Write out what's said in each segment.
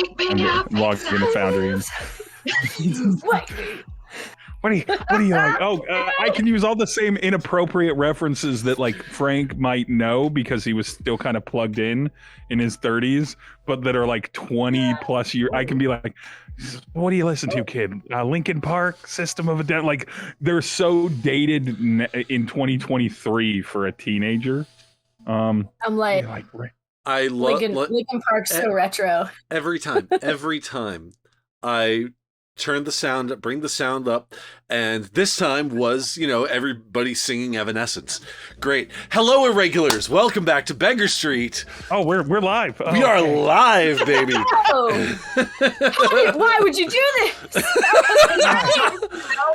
Wake me I'm up. logged into Foundry. And... Wake me. What are you like? Oh, I can use all the same inappropriate references that like Frank might know because he was still kind of plugged in his 30s, but that are like 20 plus years. I can be like, what do you listen to, kid? Linkin Park, System of a Down. Like they're so dated in 2023 for a teenager. I'm like I love Linkin Park's so retro. Every time I bring the sound up, and this time was, everybody singing Evanescence. Great. Hello, irregulars. Welcome back to Beggar Street. Oh, we're live. We are live, baby. Why would you do this?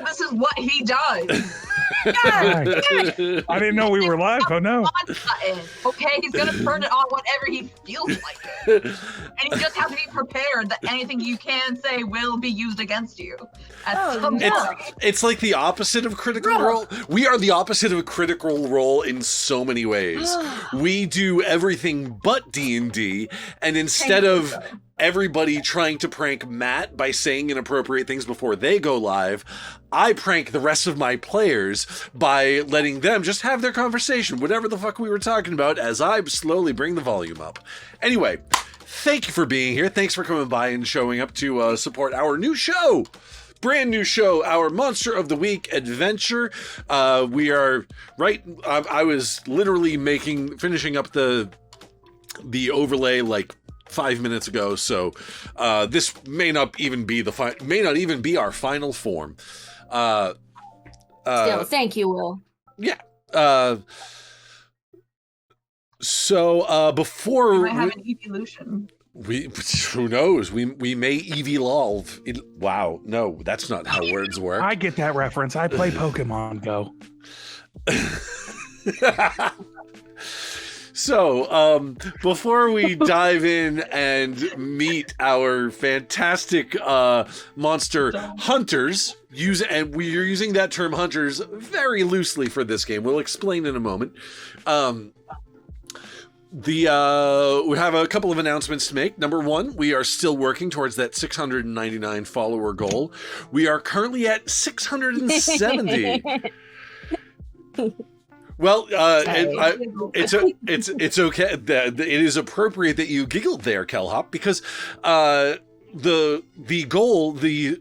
This is what he does. I didn't know we were live. Oh no. Okay, he's gonna turn it on whenever he feels like it. And you just have to be prepared that anything you can say will be used against you at some point. It's like the opposite of Critical Role. We are the opposite of Critical Role in so many ways. We do everything but D&D, and instead of everybody trying to prank Matt by saying inappropriate things before they go live, I prank the rest of my players by letting them just have their conversation, whatever the fuck we were talking about, as I slowly bring the volume up. Anyway, thank you for being here. Thanks for coming by and showing up to support our new show. Brand new show, our Monster of the Week adventure. We are I was literally finishing up the overlay like 5 minutes ago, so this may not even be our final form. Still, thank you, Will. Yeah. So before we might have an evolution. Who knows? We may evolve. Wow, no, that's not how words work. I get that reference. I play Pokemon Go. So, before we dive in and meet our fantastic monster hunters, and we are using that term hunters very loosely for this game. We'll explain in a moment. We have a couple of announcements to make. Number one, we are still working towards that 699 follower goal. We are currently at 670. Well, it's okay. It is appropriate that you giggled there, Kelhop, because the goal, the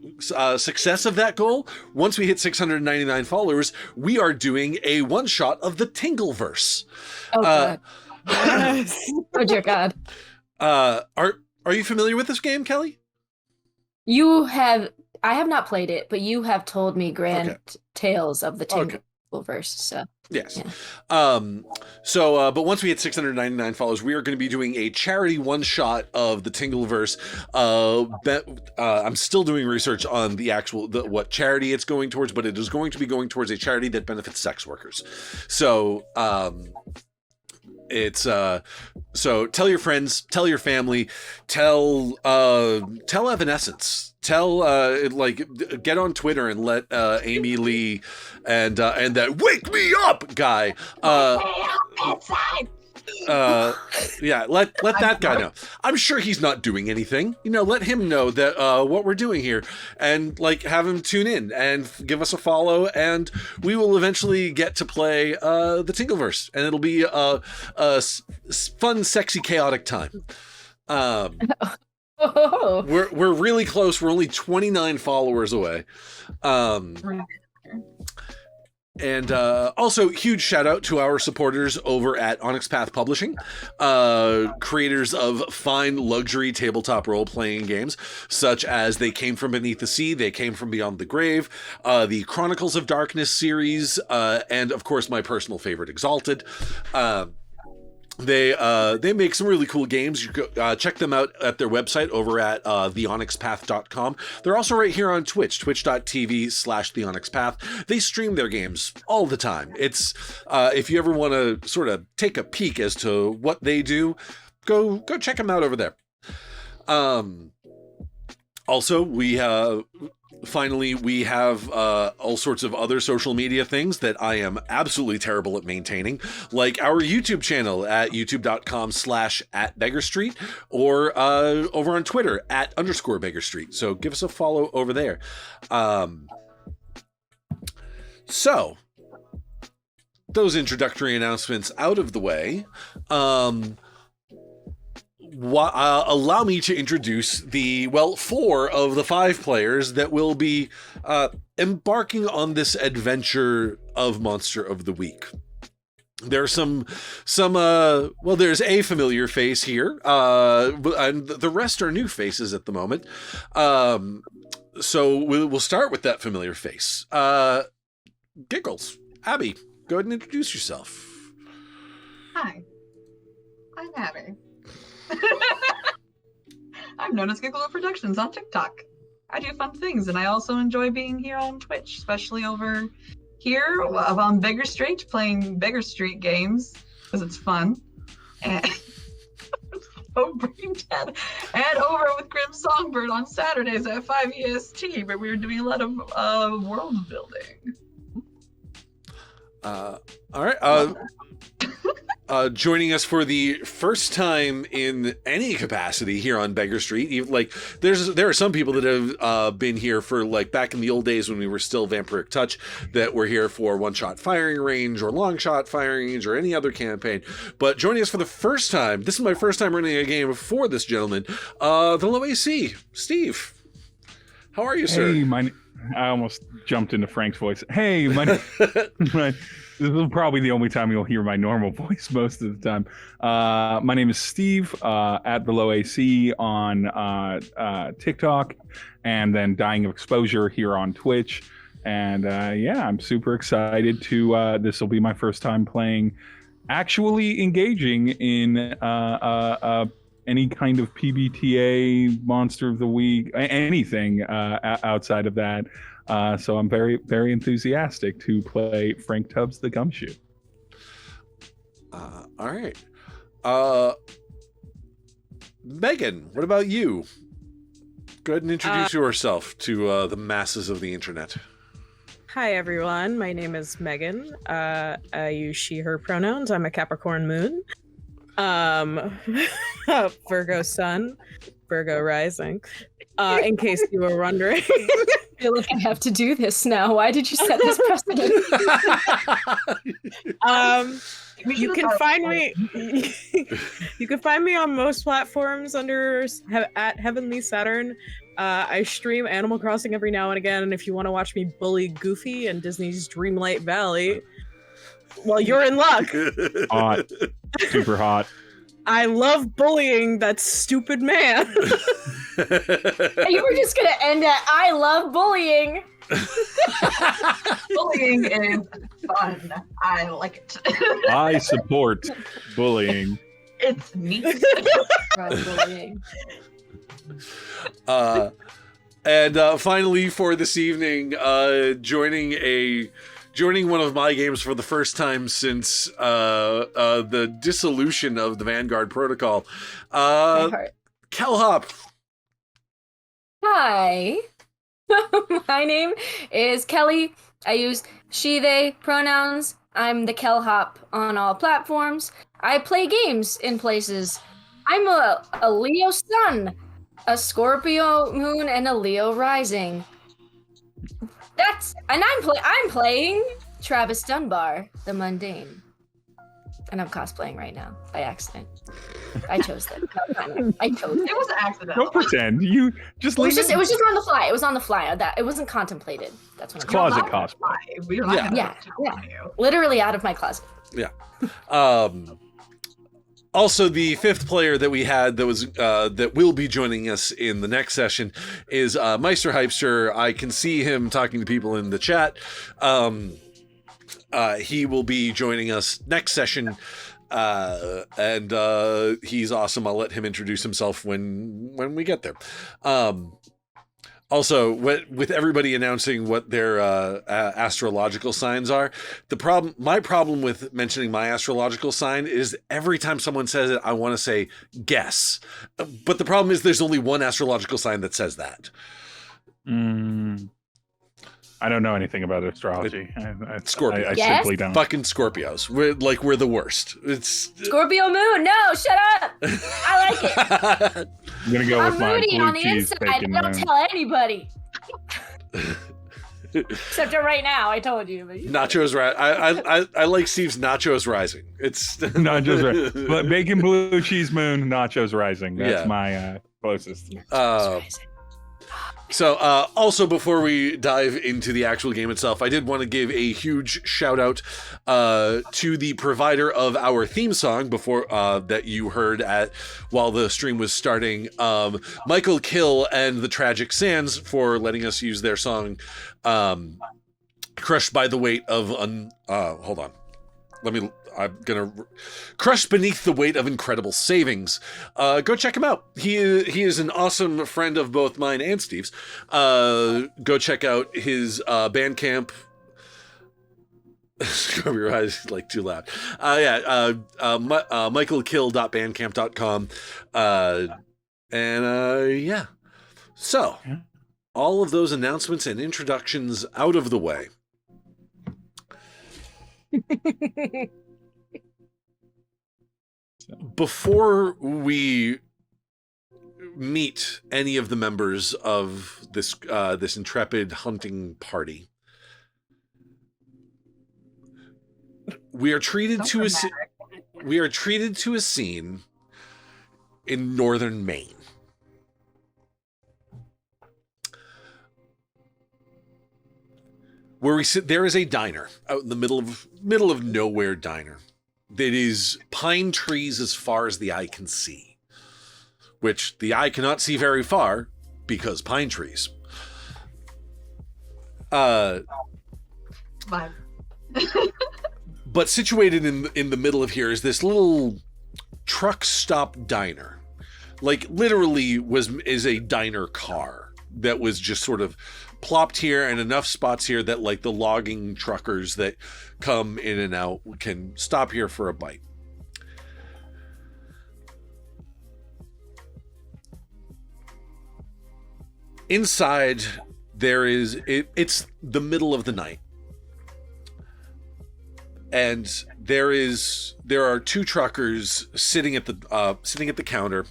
success of that goal, once we hit 699 followers, we are doing a one shot of the Tingleverse. Oh God! Oh dear God! Are you familiar with this game, Kelly? I have not played it, but you have told me grand tales of the Tingleverse. So. Yes. Yeah. But once we hit 699 followers, we are going to be doing a charity one-shot of the Tingleverse. I'm still doing research on what charity it's going towards, but it is going to be going towards a charity that benefits sex workers. So, so tell your friends, tell your family, tell Evanescence. Get on Twitter and let Amy Lee and that wake me up guy. Let that guy know. I'm sure he's not doing anything. Let him know that what we're doing here, and have him tune in and give us a follow, and we will eventually get to play the Tingleverse, and it'll be a fun, sexy, chaotic time. We're really close. We're only 29 followers away. And also, huge shout out to our supporters over at Onyx Path Publishing, creators of fine luxury tabletop role-playing games, such as They Came From Beneath the Sea, They Came From Beyond the Grave, the Chronicles of Darkness series, and of course my personal favorite, Exalted. They make some really cool games. You go, check them out at their website over at theonyxpath.com. They're also right here on Twitch, twitch.tv/theonyxpath. They stream their games all the time. It's if you ever want to sort of take a peek as to what they do, go check them out over there. Also, we Finally, we have all sorts of other social media things that I am absolutely terrible at maintaining, like our YouTube channel at youtube.com/@beggarstreet, or over on Twitter @_beggarstreet. So give us a follow over there. So, those introductory announcements out of the way, allow me to introduce the 4 of the 5 players that will be embarking on this adventure of Monster of the Week. There's there's a familiar face here, and the rest are new faces at the moment. So we'll start with that familiar face. Giggles. Abby, go ahead and introduce yourself. Hi, I'm Abby. I'm known as Giggle Productions on TikTok. I do fun things, and I also enjoy being here on Twitch, especially over here on Beggar Street, playing Beggar Street games, because it's fun. And so brain dead. And over with Grim Songbird on Saturdays at 5 EST, where we're doing a lot of world building. All right. Joining us for the first time in any capacity here on Beggar Street. There are some people that have been here for back in the old days when we were still Vampiric Touch, that were here for One Shot Firing Range or Long Shot Firing Range or any other campaign. But joining us for the first time, this is my first time running a game for this gentleman, the Low AC, Steve. How are you, sir? Hey, I almost jumped into Frank's voice. Hey, this is probably the only time you'll hear my normal voice most of the time. My name is Steve, at Below AC on TikTok, and then Dying of Exposure here on Twitch. And I'm super excited to. This will be my first time actually engaging in any kind of PBTA, Monster of the Week, anything outside of that. So I'm very, very enthusiastic to play Frank Tubbs the Gumshoe. All right. Megan, what about you? Go ahead and introduce yourself to the masses of the internet. Hi, everyone. My name is Megan. I use she, her pronouns. I'm a Capricorn moon. Virgo sun, Virgo rising. In case you were wondering. I feel like I have to do this now. Why did you set this precedent? You can find me. You can find me on most platforms under at Heavenly Saturn. I stream Animal Crossing every now and again, and if you want to watch me bully Goofy in Disney's Dreamlight Valley, well, you're in luck. Hot, super hot. I love bullying that stupid man. You were just gonna end at "I love bullying." Bullying is fun. I like it. I support bullying. It's neat. Bullying. And finally, for this evening, joining one of my games for the first time since the dissolution of the Vanguard Protocol, Kelhop. Hi. My name is Kelly. I use she, they pronouns. I'm the Kelhop on all platforms. I play games in places. I'm a Leo sun, a Scorpio moon, and a Leo rising. I'm playing Travis Dunbar, the mundane. And I'm cosplaying right now by accident. I chose that. I chose it. It was an accident. Don't pretend. You just leave It was just on the fly. It was on the fly. That it wasn't contemplated. That's what I'm closet cosplay. We're not gonna Yeah. you. Literally out of my closet. Yeah. Also, the fifth player that we had that will be joining us in the next session is Meister Hypester. I can see him talking to people in the chat. He will be joining us next session, and he's awesome. I'll let him introduce himself when we get there. Also, with everybody announcing what their astrological signs are, my problem with mentioning my astrological sign is every time someone says it, I want to say guess. But the problem is there's only one astrological sign that says that. I don't know anything about astrology. Scorpio. I Yes? simply don't. Fucking Scorpios. We're the worst. It's Scorpio moon. No, shut up. I like it. I'm gonna go I'm with my moody blue on the cheese inside. I bacon don't moon. tell anybody. Except for right now, I told you. But Nachos. I like Steve's Nachos Rising. It's Nachos rising. But bacon blue cheese moon, nachos rising. That's Yeah. my closest. So, also before we dive into the actual game itself, I did want to give a huge shout out to the provider of our theme song before that you heard while the stream was starting, Michael Kill and the Tragic Sands, for letting us use their song, "Crushed by the Weight of hold on. I'm gonna crush beneath the weight of incredible savings. Go check him out. He is an awesome friend of both mine and Steve's. Go check out his Bandcamp. Your eyes like too loud. michaelkill.bandcamp.com. Yeah. So, all of those announcements and introductions out of the way. Before we meet any of the members of this intrepid hunting party, we are treated to a scene in northern Maine. Where we sit, there is a diner out in the middle of nowhere diner that is pine trees as far as the eye can see, which the eye cannot see very far because pine trees. Vibe. But situated in the middle of here is this little truck stop diner. Like literally is a diner car that was just sort of plopped here, and enough spots here that like the logging truckers that come in and out can stop here for a bite. Inside there is it's the middle of the night. And there are two truckers sitting at the counter,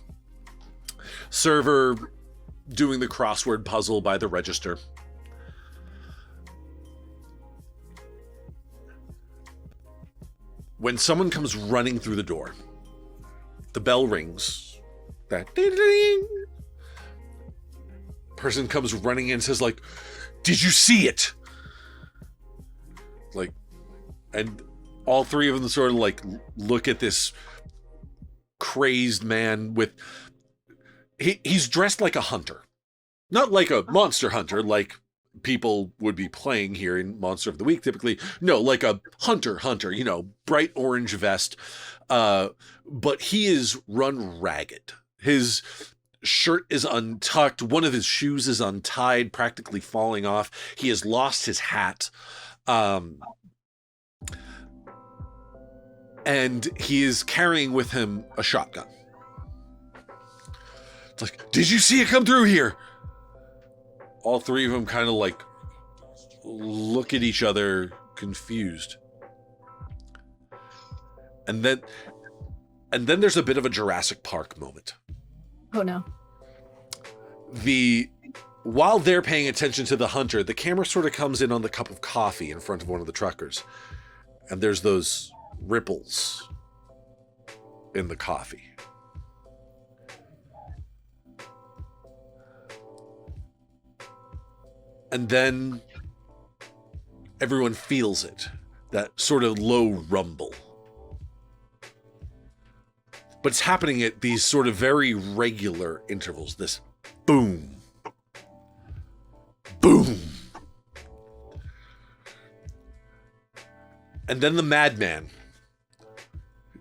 server doing the crossword puzzle by the register. When someone comes running through the door, the bell rings. That ding-ding. Person comes running in and says, like, "Did you see it?" Like, and all three of them sort of like look at this crazed man with he's dressed like a hunter. Not like a monster hunter like people would be playing here in Monster of the Week typically. No, like a hunter, you know, bright orange vest. But he is run ragged. His shirt is untucked. One of his shoes is untied, practically falling off. He has lost his hat. And he is carrying with him a shotgun. It's like, "Did you see it come through here?" All three of them kind of like look at each other confused. And then there's a bit of a Jurassic Park moment. Oh no. While they're paying attention to the hunter, the camera sort of comes in on the cup of coffee in front of one of the truckers. And there's those ripples in the coffee. And then everyone feels it, that sort of low rumble. But it's happening at these sort of very regular intervals, this boom, boom. And then the madman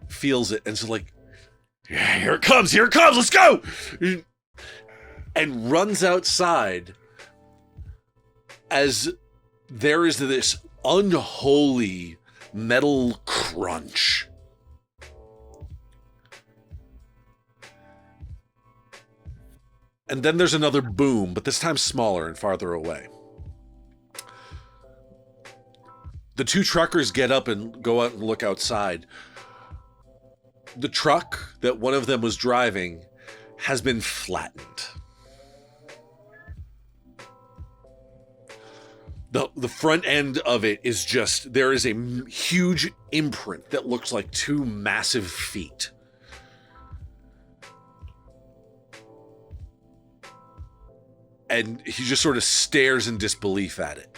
feels it and so like, "Yeah, here it comes, let's go!" And runs outside as there is this unholy metal crunch. And then there's another boom, but this time smaller and farther away. The two truckers get up and go out and look outside. The truck that one of them was driving has been flattened. The front end of it is just, there is a huge imprint that looks like two massive feet. And he just sort of stares in disbelief at it.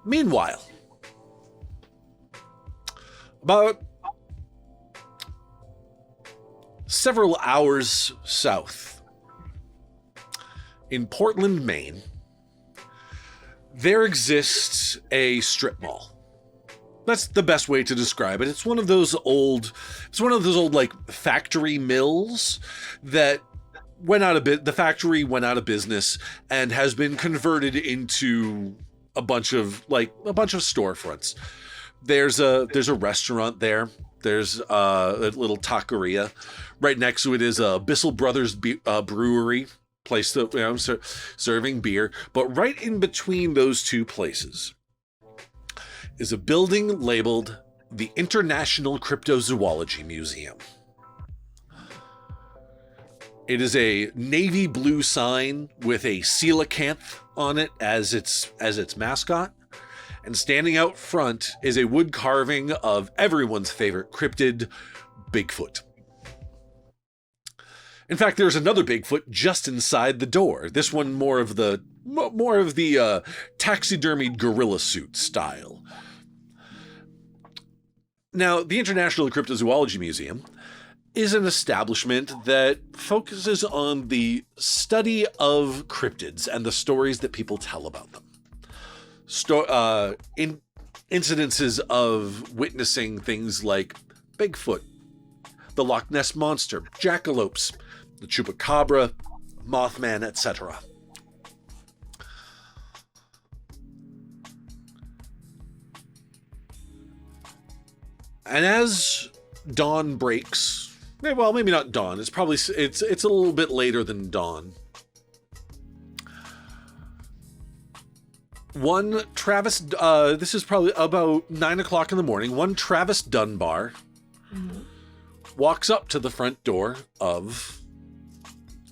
Meanwhile, about several hours south, in Portland, Maine, there exists a strip mall. That's the best way to describe it. It's one of those old like factory mills that went out of the factory went out of business and has been converted into a bunch of storefronts. There's a restaurant there. There's a little taqueria. Right next to it is a Bissell Brothers brewery, place that serving beer. But right in between those two places is a building labeled the International Cryptozoology Museum. It is a navy blue sign with a coelacanth on it as its mascot. And standing out front is a wood carving of everyone's favorite cryptid, Bigfoot. In fact, there's another Bigfoot just inside the door. This one more of the taxidermied gorilla suit style. Now, the International Cryptozoology Museum is an establishment that focuses on the study of cryptids and the stories that people tell about them. Incidences of witnessing things like Bigfoot, the Loch Ness Monster, jackalopes, the chupacabra, Mothman, etc. And as dawn breaks, well, maybe not dawn. It's a little bit later than dawn. One Travis, this is probably about 9 o'clock in the morning. One Travis Dunbar walks up to the front door of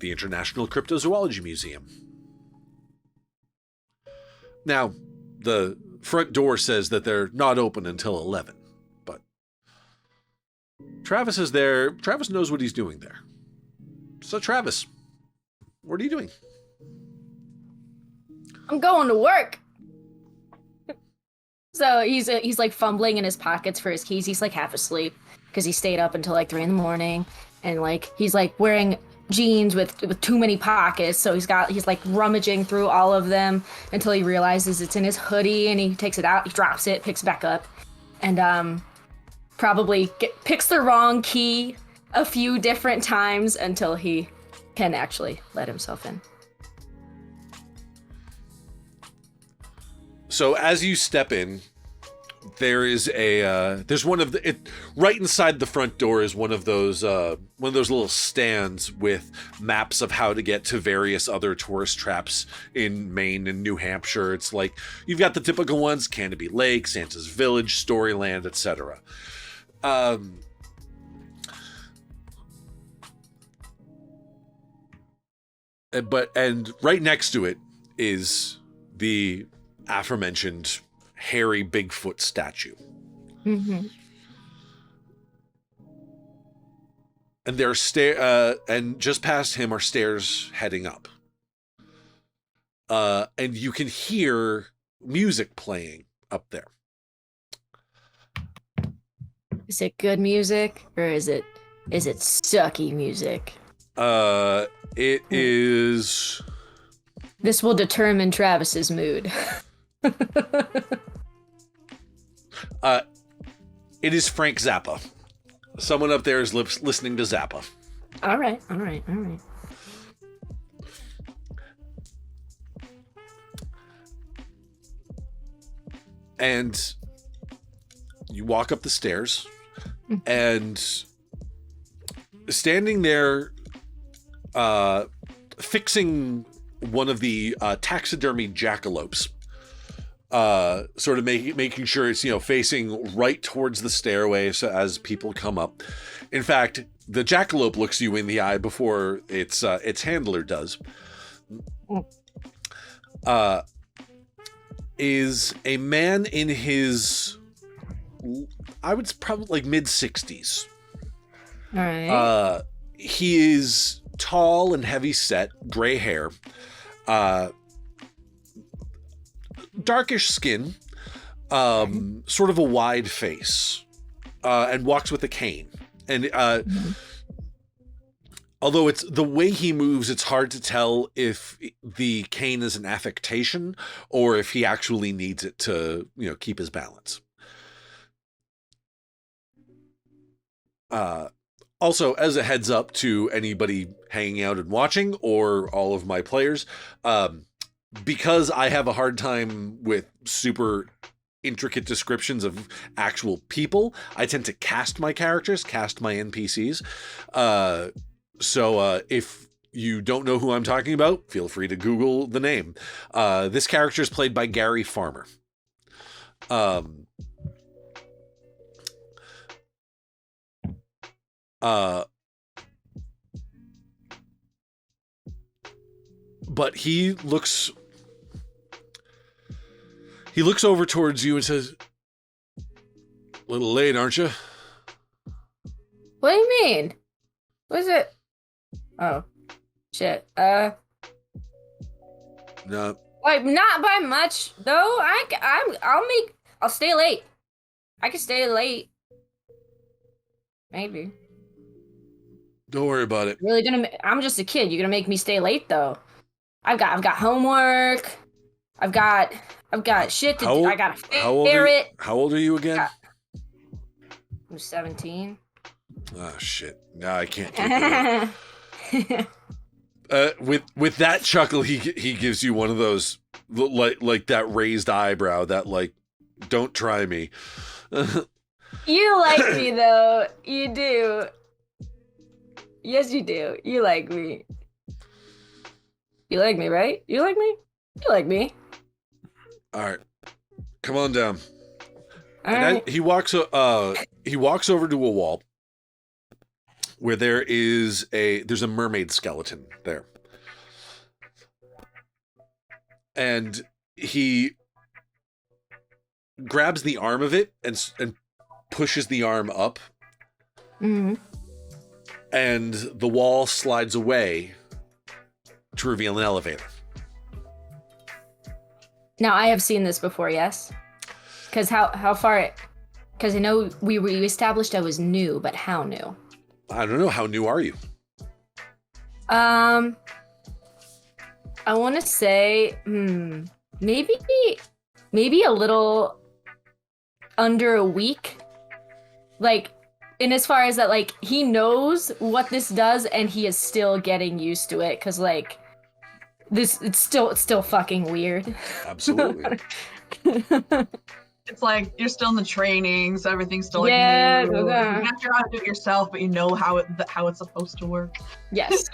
the International Cryptozoology Museum. Now, the front door says that they're not open until 11, but Travis is there. Travis knows what he's doing there. So, Travis, what are you doing? I'm going to work. So he's like fumbling in his pockets for his keys. He's like half asleep because he stayed up until like 3 a.m. and like he's like wearing jeans with too many pockets. So he's like rummaging through all of them until he realizes it's in his hoodie, and he takes it out, he drops it, picks it back up, and probably picks the wrong key a few different times until he can actually let himself in. So as you step in, there is there's one of the right inside the front door is one of those little stands with maps of how to get to various other tourist traps in Maine and New Hampshire. It's like you've got the typical ones: Canopy Lake, Santa's Village, Storyland, etc. And right next to it is the aforementioned hairy Bigfoot statue. Mm-hmm. And there's and just past him are stairs heading up. And you can hear music playing up there. Is it good music or is it sucky music? It is. This will determine Travis's mood. It is Frank Zappa. Someone up there is listening to Zappa. All right. And you walk up the stairs, and standing there, fixing one of the taxidermy jackalopes, sort of making sure it's, facing right towards the stairway so as people come up. In fact, the jackalope looks you in the eye before its handler does. Is a man in his, I would probably like mid-60s. All right. He is tall and heavy set, gray hair, darkish skin, sort of a wide face, and walks with a cane. And although it's the way he moves, it's hard to tell if the cane is an affectation or if he actually needs it to, keep his balance. Also, as a heads up to anybody hanging out and watching, or all of my players, because I have a hard time with super intricate descriptions of actual people, I tend to cast my characters, cast my NPCs. So if you don't know who I'm talking about, feel free to Google the name. This character is played by Gary Farmer. But he looks over towards you and says, "A little late, aren't you?" What do you mean? What is it? Oh, shit. No. Like, not by much though. I'll stay late. I can stay late. Maybe. Don't worry about it. Really I'm just a kid. You're gonna make me stay late though. I've got homework. I've got shit to do. I got a ferret. How old are you again? I'm 17. Oh shit. No, I can't take it. With that chuckle, he gives you one of those like that raised eyebrow, that like, don't try me. You like me though. You do. Yes, you do. You like me. You like me, right? You like me? You like me. All right. Come on down. All right. He walks over to a wall where there's a mermaid skeleton there. And he grabs the arm of it and pushes the arm up. Mm-hmm. And the wall slides away to reveal an elevator. Now, I have seen this before, yes? Because how far... Because I know we established I was new, but how new? I don't know. How new are you? I want to say, maybe a little under a week. Like, in as far as that, like, he knows what this does and he is still getting used to it. Because, like, it's still fucking weird. Absolutely. It's like you're still in the training, so everything's still like new. You have to try to do it yourself, but you know how it's supposed to work. Yes.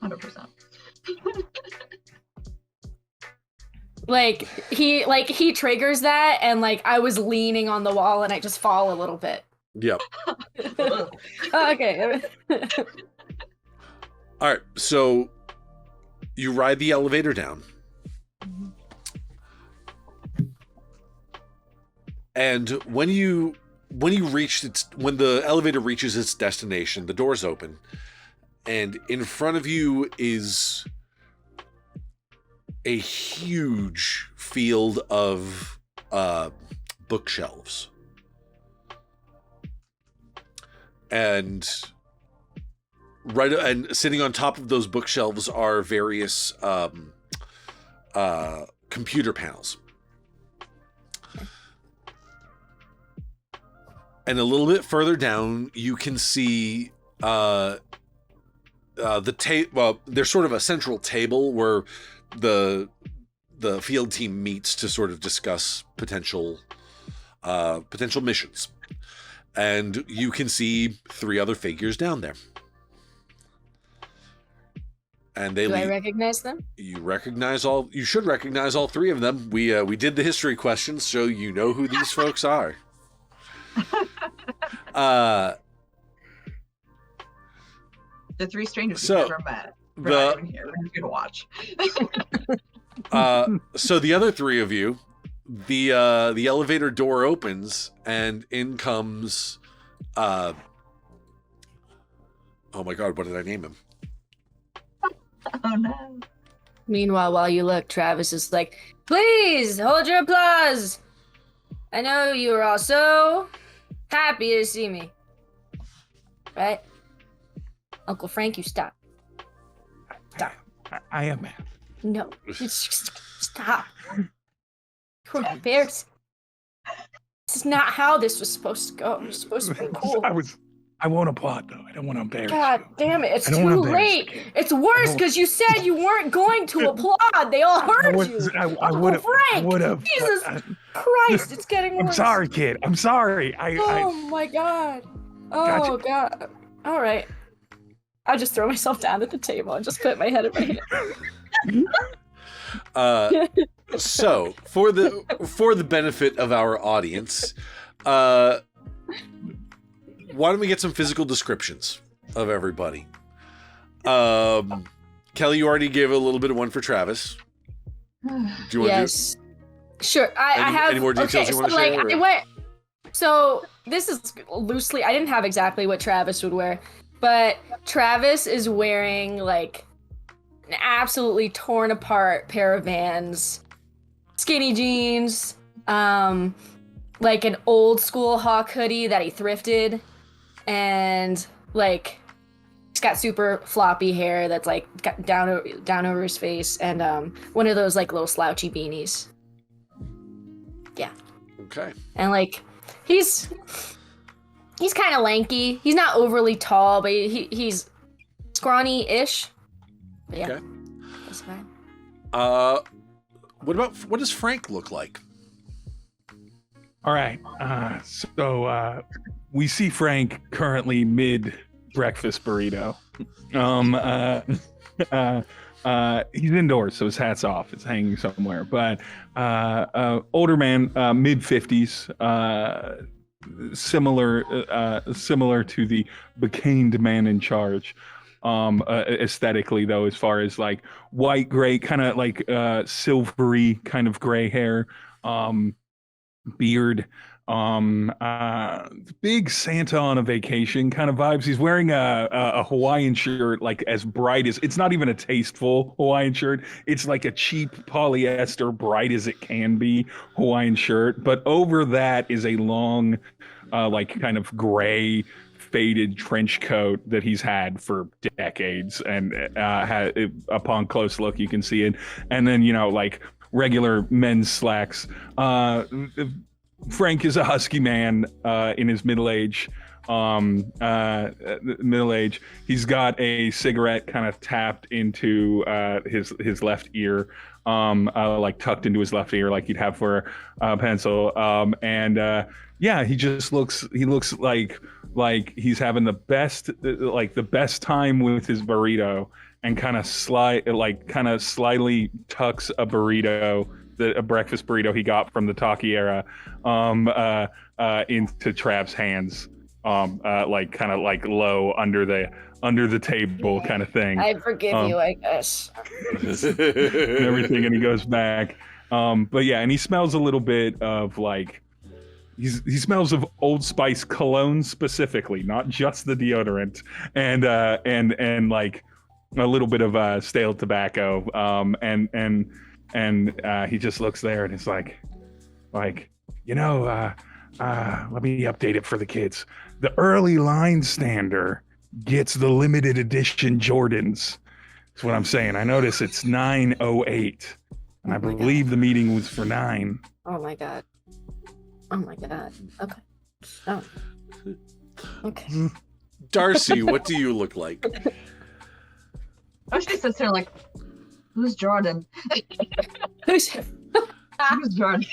100%. Like he triggers that, and like I was leaning on the wall and I just fall a little bit. Yep. Okay. All right. So you ride the elevator down. And when the elevator reaches its destination, the doors open, and in front of you is a huge field of bookshelves. And sitting on top of those bookshelves are various computer panels. And a little bit further down, you can see the table. Well, there's sort of a central table where the field team meets to sort of discuss potential missions. And you can see 3 other figures down there. And they Do I recognize them? You should recognize all 3 of them. We did the history questions, so you know who these folks are. The 3 strangers you've never met. We're not even here. We're here to watch. So the other 3 of you, the elevator door opens and in comes oh my god, what did I name him? Oh no. Meanwhile, while you look, Travis is like, please hold your applause. I know you are all so happy to see me. Right? Uncle Frank, you stop. Stop. I am mad. No, just stop. You're embarrassing. This is not how this was supposed to go. It was supposed to be cool. I won't applaud though. I don't want to embarrass God you. damn it! It's too late. It's worse because you said you weren't going to applaud. They all heard you. I would have. Frank, Jesus Christ! It's getting worse. I'm sorry, kid. I'm sorry. Oh my God. Oh Gotcha. God. All right. I just throw myself down at the table and just put my head in my hand. So for the benefit of our audience, why don't we get some physical descriptions of everybody? Kelly, you already gave a little bit of one for Travis. Do you want yes. Sure. I have. Any more details you want to share? So this is loosely. I didn't have exactly what Travis would wear, but Travis is wearing like an absolutely torn apart pair of Vans, skinny jeans, like an old school Hawk hoodie that he thrifted. And like he's got super floppy hair that's like got down over his face, and one of those like little slouchy beanies. Yeah. Okay. And like he's kind of lanky. He's not overly tall, but he's scrawny-ish. But yeah. Okay. That's fine. What does Frank look like? All right. So we see Frank currently mid breakfast burrito. He's indoors, so his hat's off. It's hanging somewhere. But older man, mid 50s, similar to the becaned man in charge. Aesthetically though, as far as like white gray, kind of like silvery kind of gray hair, beard, big Santa on a vacation kind of vibes. He's wearing a Hawaiian shirt, like as bright as, it's not even a tasteful Hawaiian shirt. It's like a cheap polyester, bright as it can be Hawaiian shirt. But over that is a long, like kind of gray, faded trench coat that he's had for decades, and upon close look you can see it. And then, you know, like regular men's slacks. Frank is a husky man in his middle age. He's got a cigarette kind of tapped into his left ear, like tucked into his left ear, like you'd have for a pencil. Yeah, he looks like he's having the best time with his burrito, and kind of slyly tucks a burrito, a breakfast burrito he got from the Taki era, into Trav's hands, like kind of like low under the table kind of thing. I forgive you, I guess. And everything, and he goes back. But yeah, and he smells a little bit of like, he smells of Old Spice cologne specifically, not just the deodorant, and like a little bit of stale tobacco, and he just looks there and it's like, you know, let me update it for the kids. The early line stander gets the limited edition Jordans. That's what I'm saying. I notice it's 908, and I believe the meeting was for 9. Oh my god. Okay. Oh. Okay. Darcy, what do you look like? She sits there like, who's Jordan? Who's Jordan?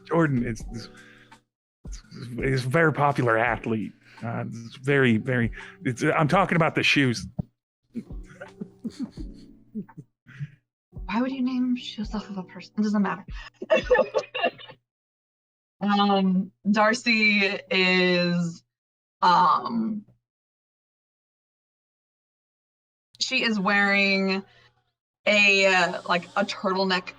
Jordan is a very popular athlete. It's very, very. I'm talking about the shoes. Why would you name shoes off of a person? It doesn't matter. Darcy is she is wearing a turtleneck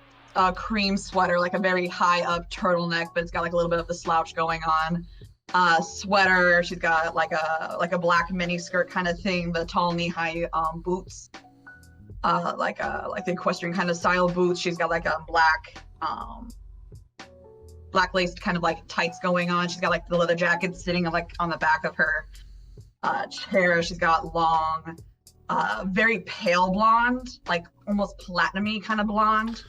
cream sweater, like a very high up turtleneck, but it's got like a little bit of the slouch going on. Sweater. She's got like a black mini skirt kind of thing, the tall knee high boots. Like the equestrian kind of style boots. She's got like a black laced kind of like tights going on. She's got like the leather jacket sitting like on the back of her chair. She's got long, very pale blonde, like almost platinum-y kind of blonde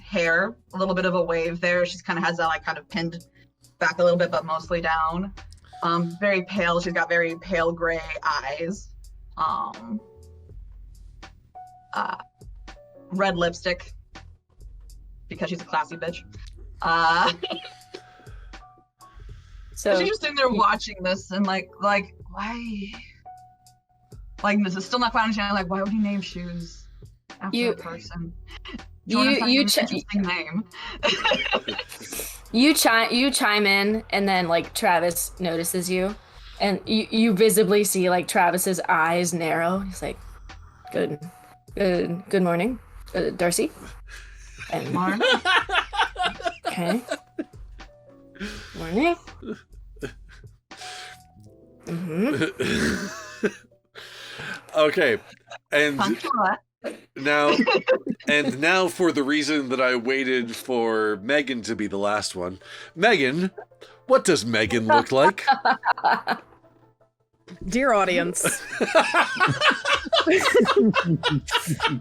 hair. A little bit of a wave there. She's kind of has that like kind of pinned back a little bit, but mostly down. Very pale. She's got very pale gray eyes. Red lipstick because she's a classy bitch. So she's just sitting there watching this and like why? Like this is still not quite understanding. Like, why would you name shoes after a person? Interesting name. You chime in, and then like Travis notices you, and you visibly see like Travis's eyes narrow. He's like, "Good morning, Darcy." And morning. Okay. Morning. Mm-hmm. Okay, and now for the reason that I waited for Megan to be the last one. Megan, what does Megan look like? Dear audience,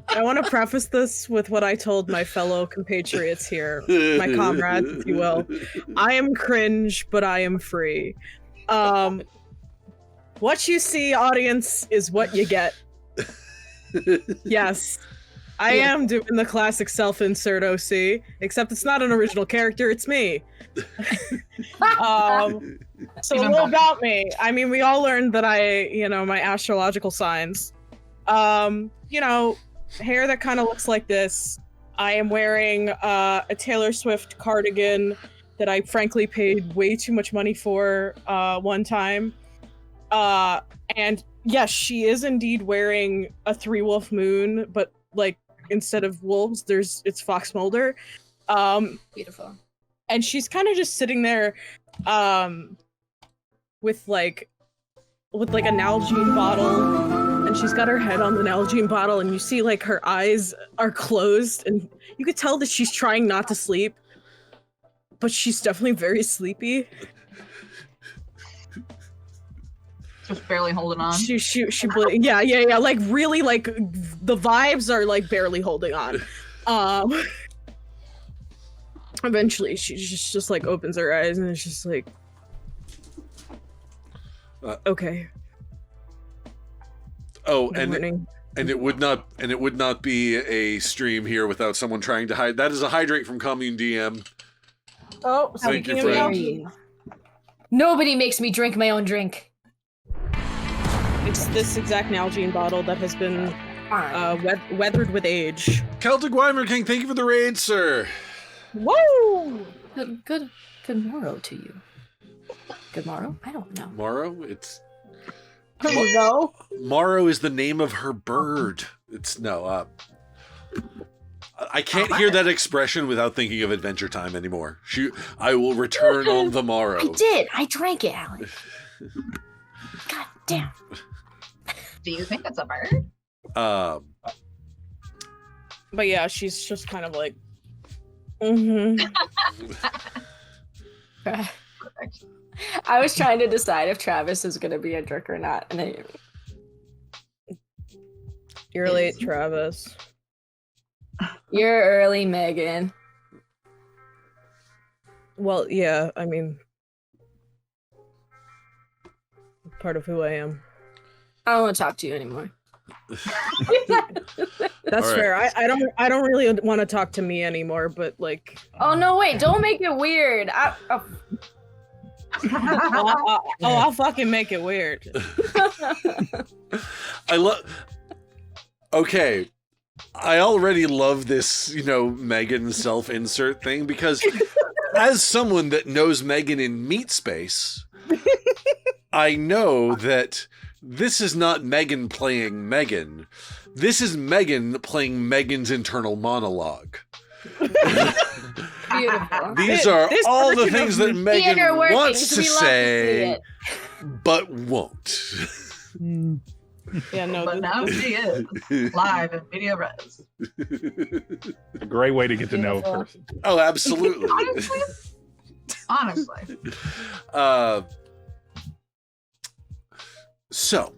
I want to preface this with what I told my fellow compatriots here, my comrades, if you will. I am cringe, but I am free. What you see, audience, is what you get. Yes, I am doing the classic self-insert OC, except it's not an original character, it's me. So a little about me. I mean, we all learned that my astrological signs. Hair that kind of looks like this. I am wearing a Taylor Swift cardigan that I frankly paid way too much money for one time. And yes, she is indeed wearing a 3-wolf moon, but like instead of wolves, it's fox mulder. Beautiful. And she's kind of just sitting there with like a Nalgene bottle, and she's got her head on the Nalgene bottle, and you see like her eyes are closed, and you could tell that she's trying not to sleep, but she's definitely very sleepy. Just barely holding on. Yeah. Like really, like the vibes are like barely holding on. Eventually, she just like opens her eyes and it's just like, okay. Oh, and it would not be a stream here without someone trying to hide. That is a hydrate from Commune DM. Oh, thank you, friend. Nobody makes me drink my own drink. It's this exact Nalgene bottle that has been weathered with age. Celtic Weimer King, thank you for the raid, sir. Whoa! Good morrow to you. Good morrow? I don't know. Morrow? It's... No. Morrow is the name of her bird. I can't hear that expression without thinking of Adventure Time anymore. I will return on the morrow. I did. I drank it, Alan. God damn. Do you think it's a bird? But yeah, she's just kind of like, I was trying to decide if Travis is gonna be a jerk or not, and then you're late, Travis. You're early, Megan. Well, yeah, I mean, part of who I am. I don't want to talk to you anymore. That's All fair. right. I don't really want to talk to me anymore, but like. Oh no! Wait! Don't make it weird. I'll fucking make it weird. I love. Okay, I already love this, Megan self-insert thing because, as someone that knows Megan in meat space, I know that this is not Megan playing Megan. This is Megan playing Megan's internal monologue. Beautiful. These are This all the version things of that Megan Theater workings, wants to we love to see say, it. but won't. Yeah, no. But now she is live in video res. A great way to get to know a person. Oh, absolutely. Honestly. So,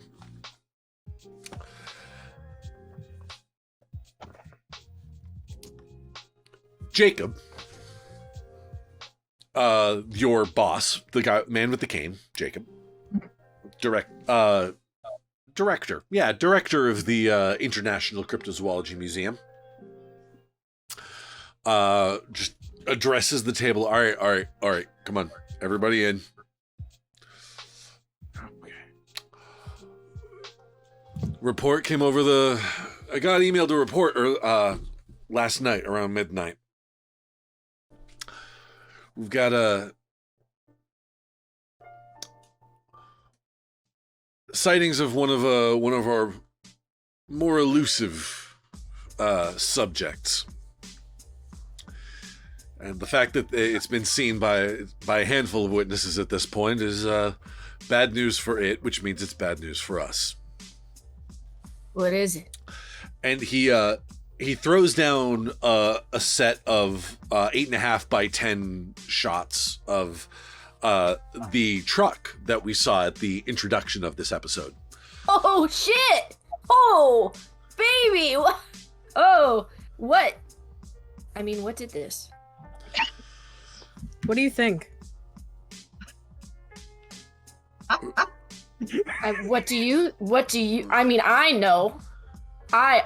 Jacob, your boss, the man with the cane, Jacob, director of the International Cryptozoology Museum, just addresses the table. All right, come on, everybody in. Report came over I got emailed a report last night around midnight. We've got sightings of one of our more elusive subjects, and the fact that it's been seen by a handful of witnesses at this point is bad news for it, which means it's bad news for us. What is it? And he throws down a set of 8.5 by 10 shots of the truck that we saw at the introduction of this episode. Oh shit! Oh baby! Oh what? I mean, what did this? What do you think? What do you? I mean, I know, I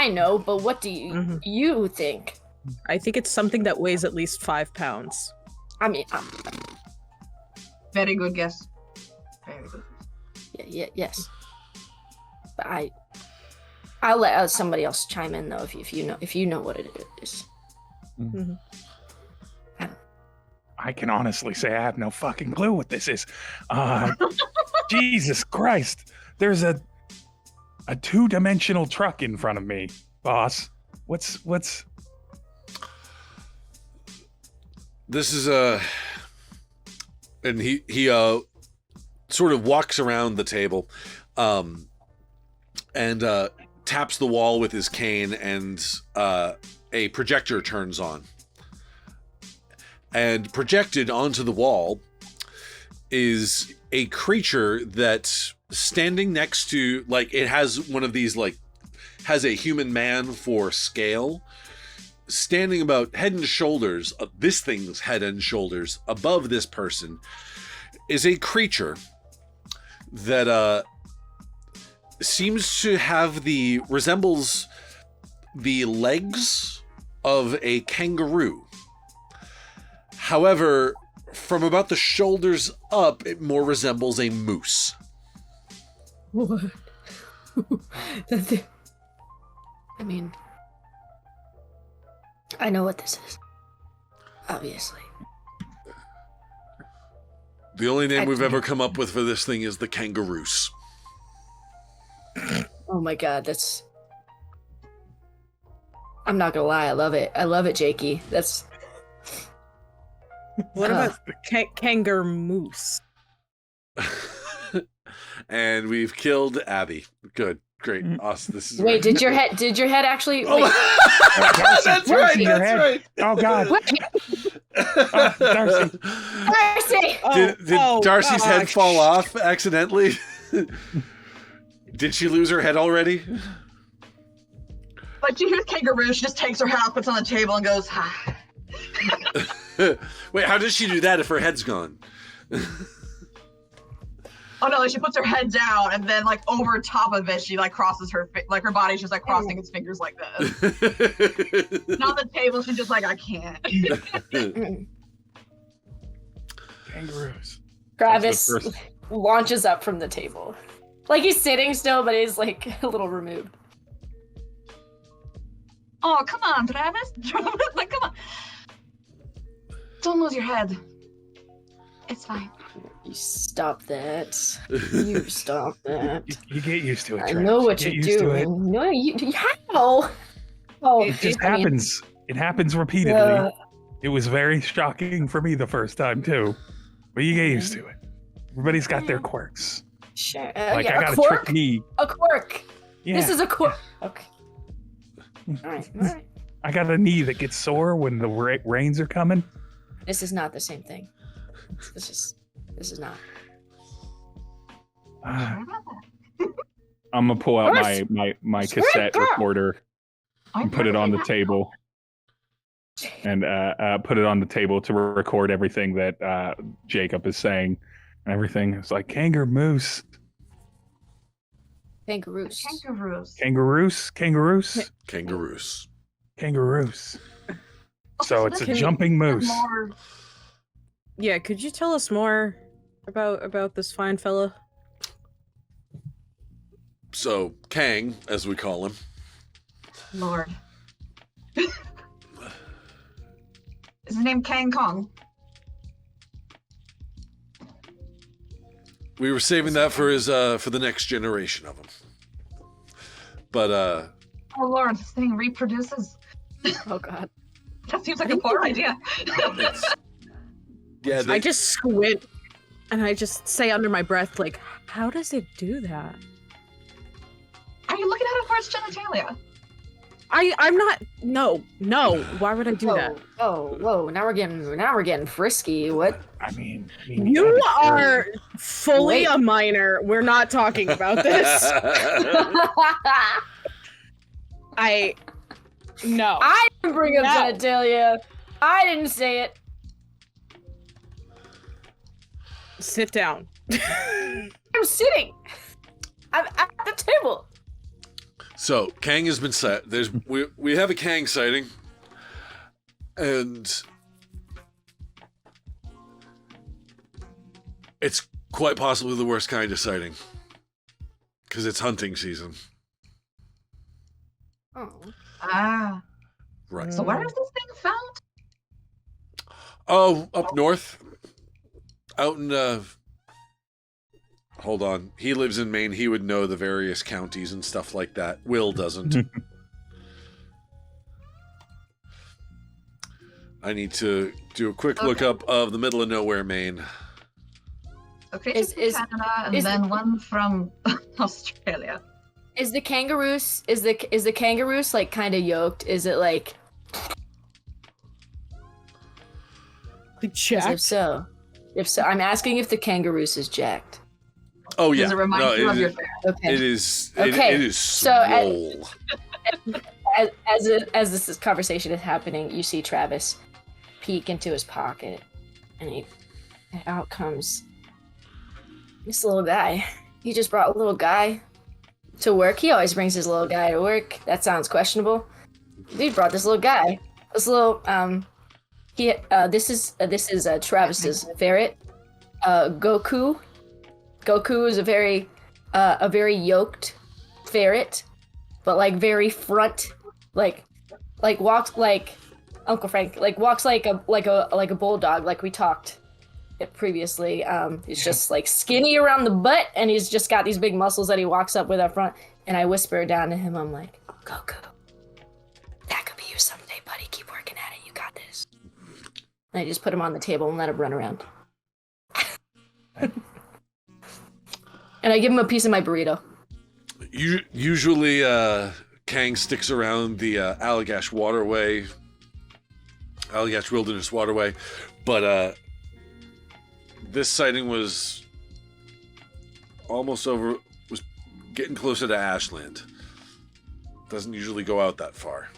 know, but what do you think? I think it's something that weighs at least 5 pounds. I mean, Very good guess. Very good. yes. But I'll let somebody else chime in though if you know what it is. Mm-hmm. I can honestly say I have no fucking clue what this is. Jesus Christ. There's a 2-dimensional truck in front of me, boss. What's This is and he sort of walks around the table and taps the wall with his cane, and a projector turns on. And projected onto the wall is a creature that's standing next to, like, it has one of these, like, has a human man for scale, standing about head and shoulders, this thing's head and shoulders above this person, is a creature that seems to have resembles the legs of a kangaroo. However, from about the shoulders up, it more resembles a moose. What? I mean, I know what this is. Obviously. The only name we've ever come up with for this thing is the kangaroos. Oh my god, that's... I'm not gonna lie, I love it. I love it, Jakey. That's... What about kangaroo moose? And we've killed Abby. Good, great, awesome. This is Wait, did your head actually? Oh, that's right. That's right. Oh God. Darcy. Darcy! Did Darcy's head fall off accidentally? Did she lose her head already? Like, you hear the kangaroo, she just takes her hat, puts it on the table, and goes, hi. Wait, how does she do that if her head's gone? Oh no, like she puts her head down and then like over top of it, she like crosses her, like her body's just like crossing its fingers like this. And on the table, she's just like, I can't. Kangaroos. Travis launches up from the table. Like he's sitting still, but he's like a little removed. Oh, come on, Travis. Like, come on. Don't lose your head. It's fine. You stop that. You stop that. You get used to it, I Travis. know what Get you're used to it. doing. No, you how? Oh, It just happens. It happens repeatedly. It was very shocking for me the first time too, but you get used to it. Everybody's got their quirks. Sure. Like Yeah, I got a quirk. trick knee. A quirk. Yeah. This is a quirk. Okay. All right. All right. I got a knee that gets sore when the rains are coming. This is not the same thing. This is not. I'm gonna pull out my cassette recorder and put it on the table, and put it on the table to record everything that Jacob is saying and everything. It's like kangaroos. Kangaroos. So it's a jumping moose. Yeah, could you tell us more about this fine fella? So, Kang, as we call him. Lord. Is his name Kang Kong? We were saving that for his for the next generation of him. But Oh Lord, this thing reproduces. Oh God. That seems like a poor idea. yeah, I just squint and I just say under my breath, like, how does it do that? Are you looking at it for its genitalia? I'm not. No. Why would I do that? Whoa! Now we're getting frisky. What? I mean You are fully a minor. We're not talking about this. No. I didn't bring up genitalia. I didn't say it. Sit down. I'm sitting. I'm at the table. So Kang has been set. We have a Kang sighting, and it's quite possibly the worst kind of sighting because it's hunting season. Oh. Ah. Right. So where is this thing found? Oh, up north, out in hold on. He lives in Maine. He would know the various counties and stuff like that. Will doesn't. I need to do a quick lookup of the middle of nowhere, Maine. Okay, from Canada and then one from Australia. Is the kangaroos like kind of yoked? Is it like jacked? If so, I'm asking if the kangaroos is jacked. Oh yeah, Does it remind you of your fair? Okay. It is. Okay. It is So, swole. as this conversation is happening, you see Travis peek into his pocket, and out comes this little guy. He just brought a little guy to work. He always brings his little guy to work. That sounds questionable. He brought this little guy. This little this is Travis's ferret, Goku. Goku is a very yoked ferret, but like very front, like walks like Uncle Frank, like walks like a bulldog, like we talked previously. He's just like skinny around the butt, and he's just got these big muscles that he walks up with up front. And I whisper down to him, I'm like, Goku, that could be you someday, buddy. Keep working at it. You got this. And I just put him on the table and let him run around. And I give him a piece of my burrito. Usually, Kang sticks around the Allagash Waterway, Allagash Wilderness Waterway, but this sighting was almost over, was getting closer to Ashland. Doesn't usually go out that far.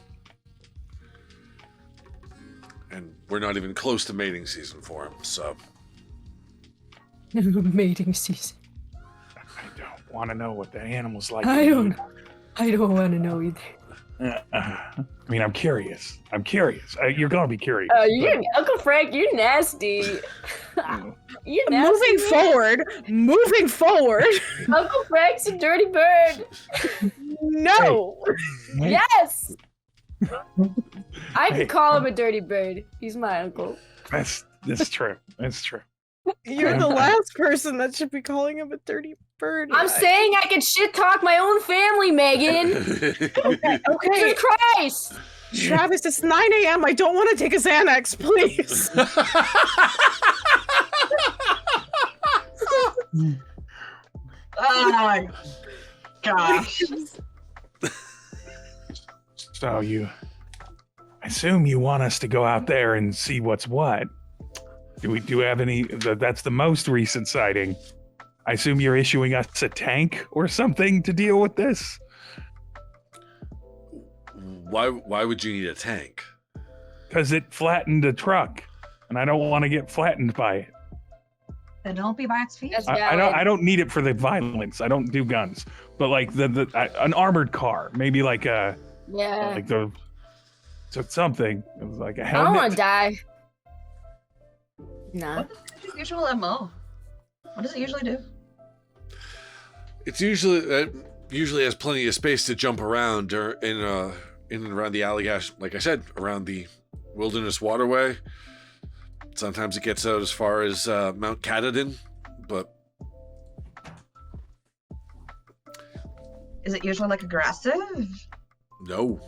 And we're not even close to mating season for him, so. Mating season. want to know what that animal's like. I don't want to know either. I mean, I'm curious. You're gonna be curious. Uncle Frank, you're nasty. You're nasty. Moving forward. Uncle Frank's a dirty bird. No. Hey. Yes. I can call him a dirty bird. He's my uncle. That's true. That's true. You're the last person that should be calling him a dirty bird. I'm saying I can shit talk my own family, Megan. Okay. Jesus Christ. Travis, it's 9 a.m. I don't want to take a Xanax, please. Oh my gosh. So I assume you want us to go out there and see what's what. Do we have any? That's the most recent sighting. I assume you're issuing us a tank or something to deal with this. Why would you need a tank? Because it flattened a truck, and I don't want to get flattened by it. Then don't be by its feet. I don't need it for the violence. I don't do guns, but like an armored car, maybe like something like a helmet. I don't want to die. Nah. What is the usual MO? What does it usually do? It's usually has plenty of space to jump around in and around the Allagash, like I said, around the Wilderness Waterway. Sometimes it gets out as far as Mount Katahdin, but... Is it usually like aggressive? No,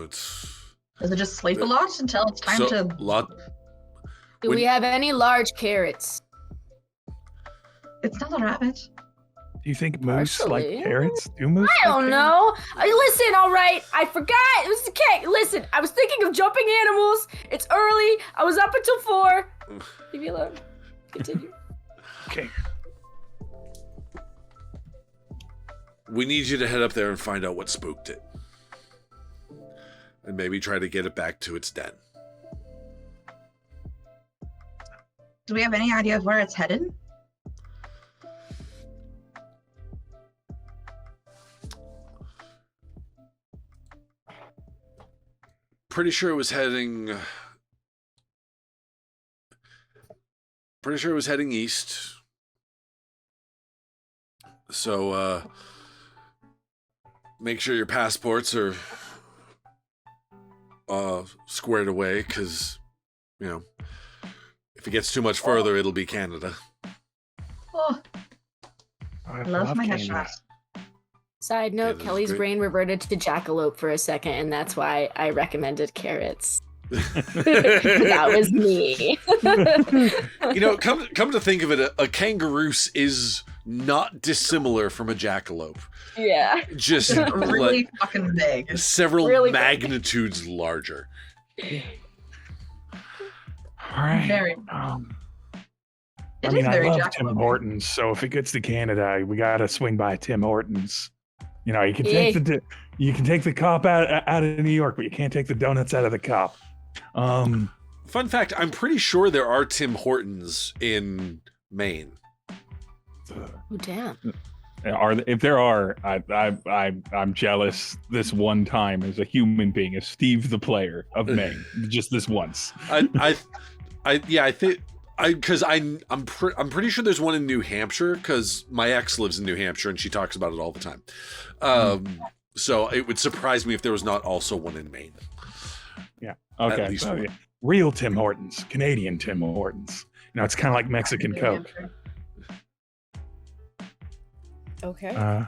it's... Does it just sleep a lot until it's time to... Do we have any large carrots? It's not a rabbit. Do you think moose like carrots? Do moose? I don't know. Listen, all right. I forgot. It was the cake. Listen, I was thinking of jumping animals. It's early. I was up until 4. Leave me alone. Continue. Okay. We need you to head up there and find out what spooked it. And maybe try to get it back to its den. Do we have any idea of where it's headed? Pretty sure it was heading east. So make sure your passports are squared away, because if it gets too much further, it'll be Canada. Oh, I love my Canada. headshot. Side note, Yeah, Kelly's great. brain reverted to jackalope for a second, and that's why I recommended carrots. That was me. Come to think of it, a kangaroos is not dissimilar from a jackalope. Yeah. Just Really fucking big. several Really big. magnitudes larger. All right. Very. I love Tim Hortons, so if it gets to Canada, we gotta swing by Tim Hortons. You can take the cop out of New York, but you can't take the donuts out of the cop. Fun fact: I'm pretty sure there are Tim Hortons in Maine. Oh, damn. If there are, I'm jealous. This one time, as a human being, as Steve the player of Maine, just this once. Because I'm pretty sure there's one in New Hampshire, because my ex lives in New Hampshire and she talks about it all the time. So it would surprise me if there was not also one in Maine. Yeah. Okay. At least So, one. yeah. Real Tim Hortons, Canadian Tim Hortons. It's kind of like Mexican Coke. Okay.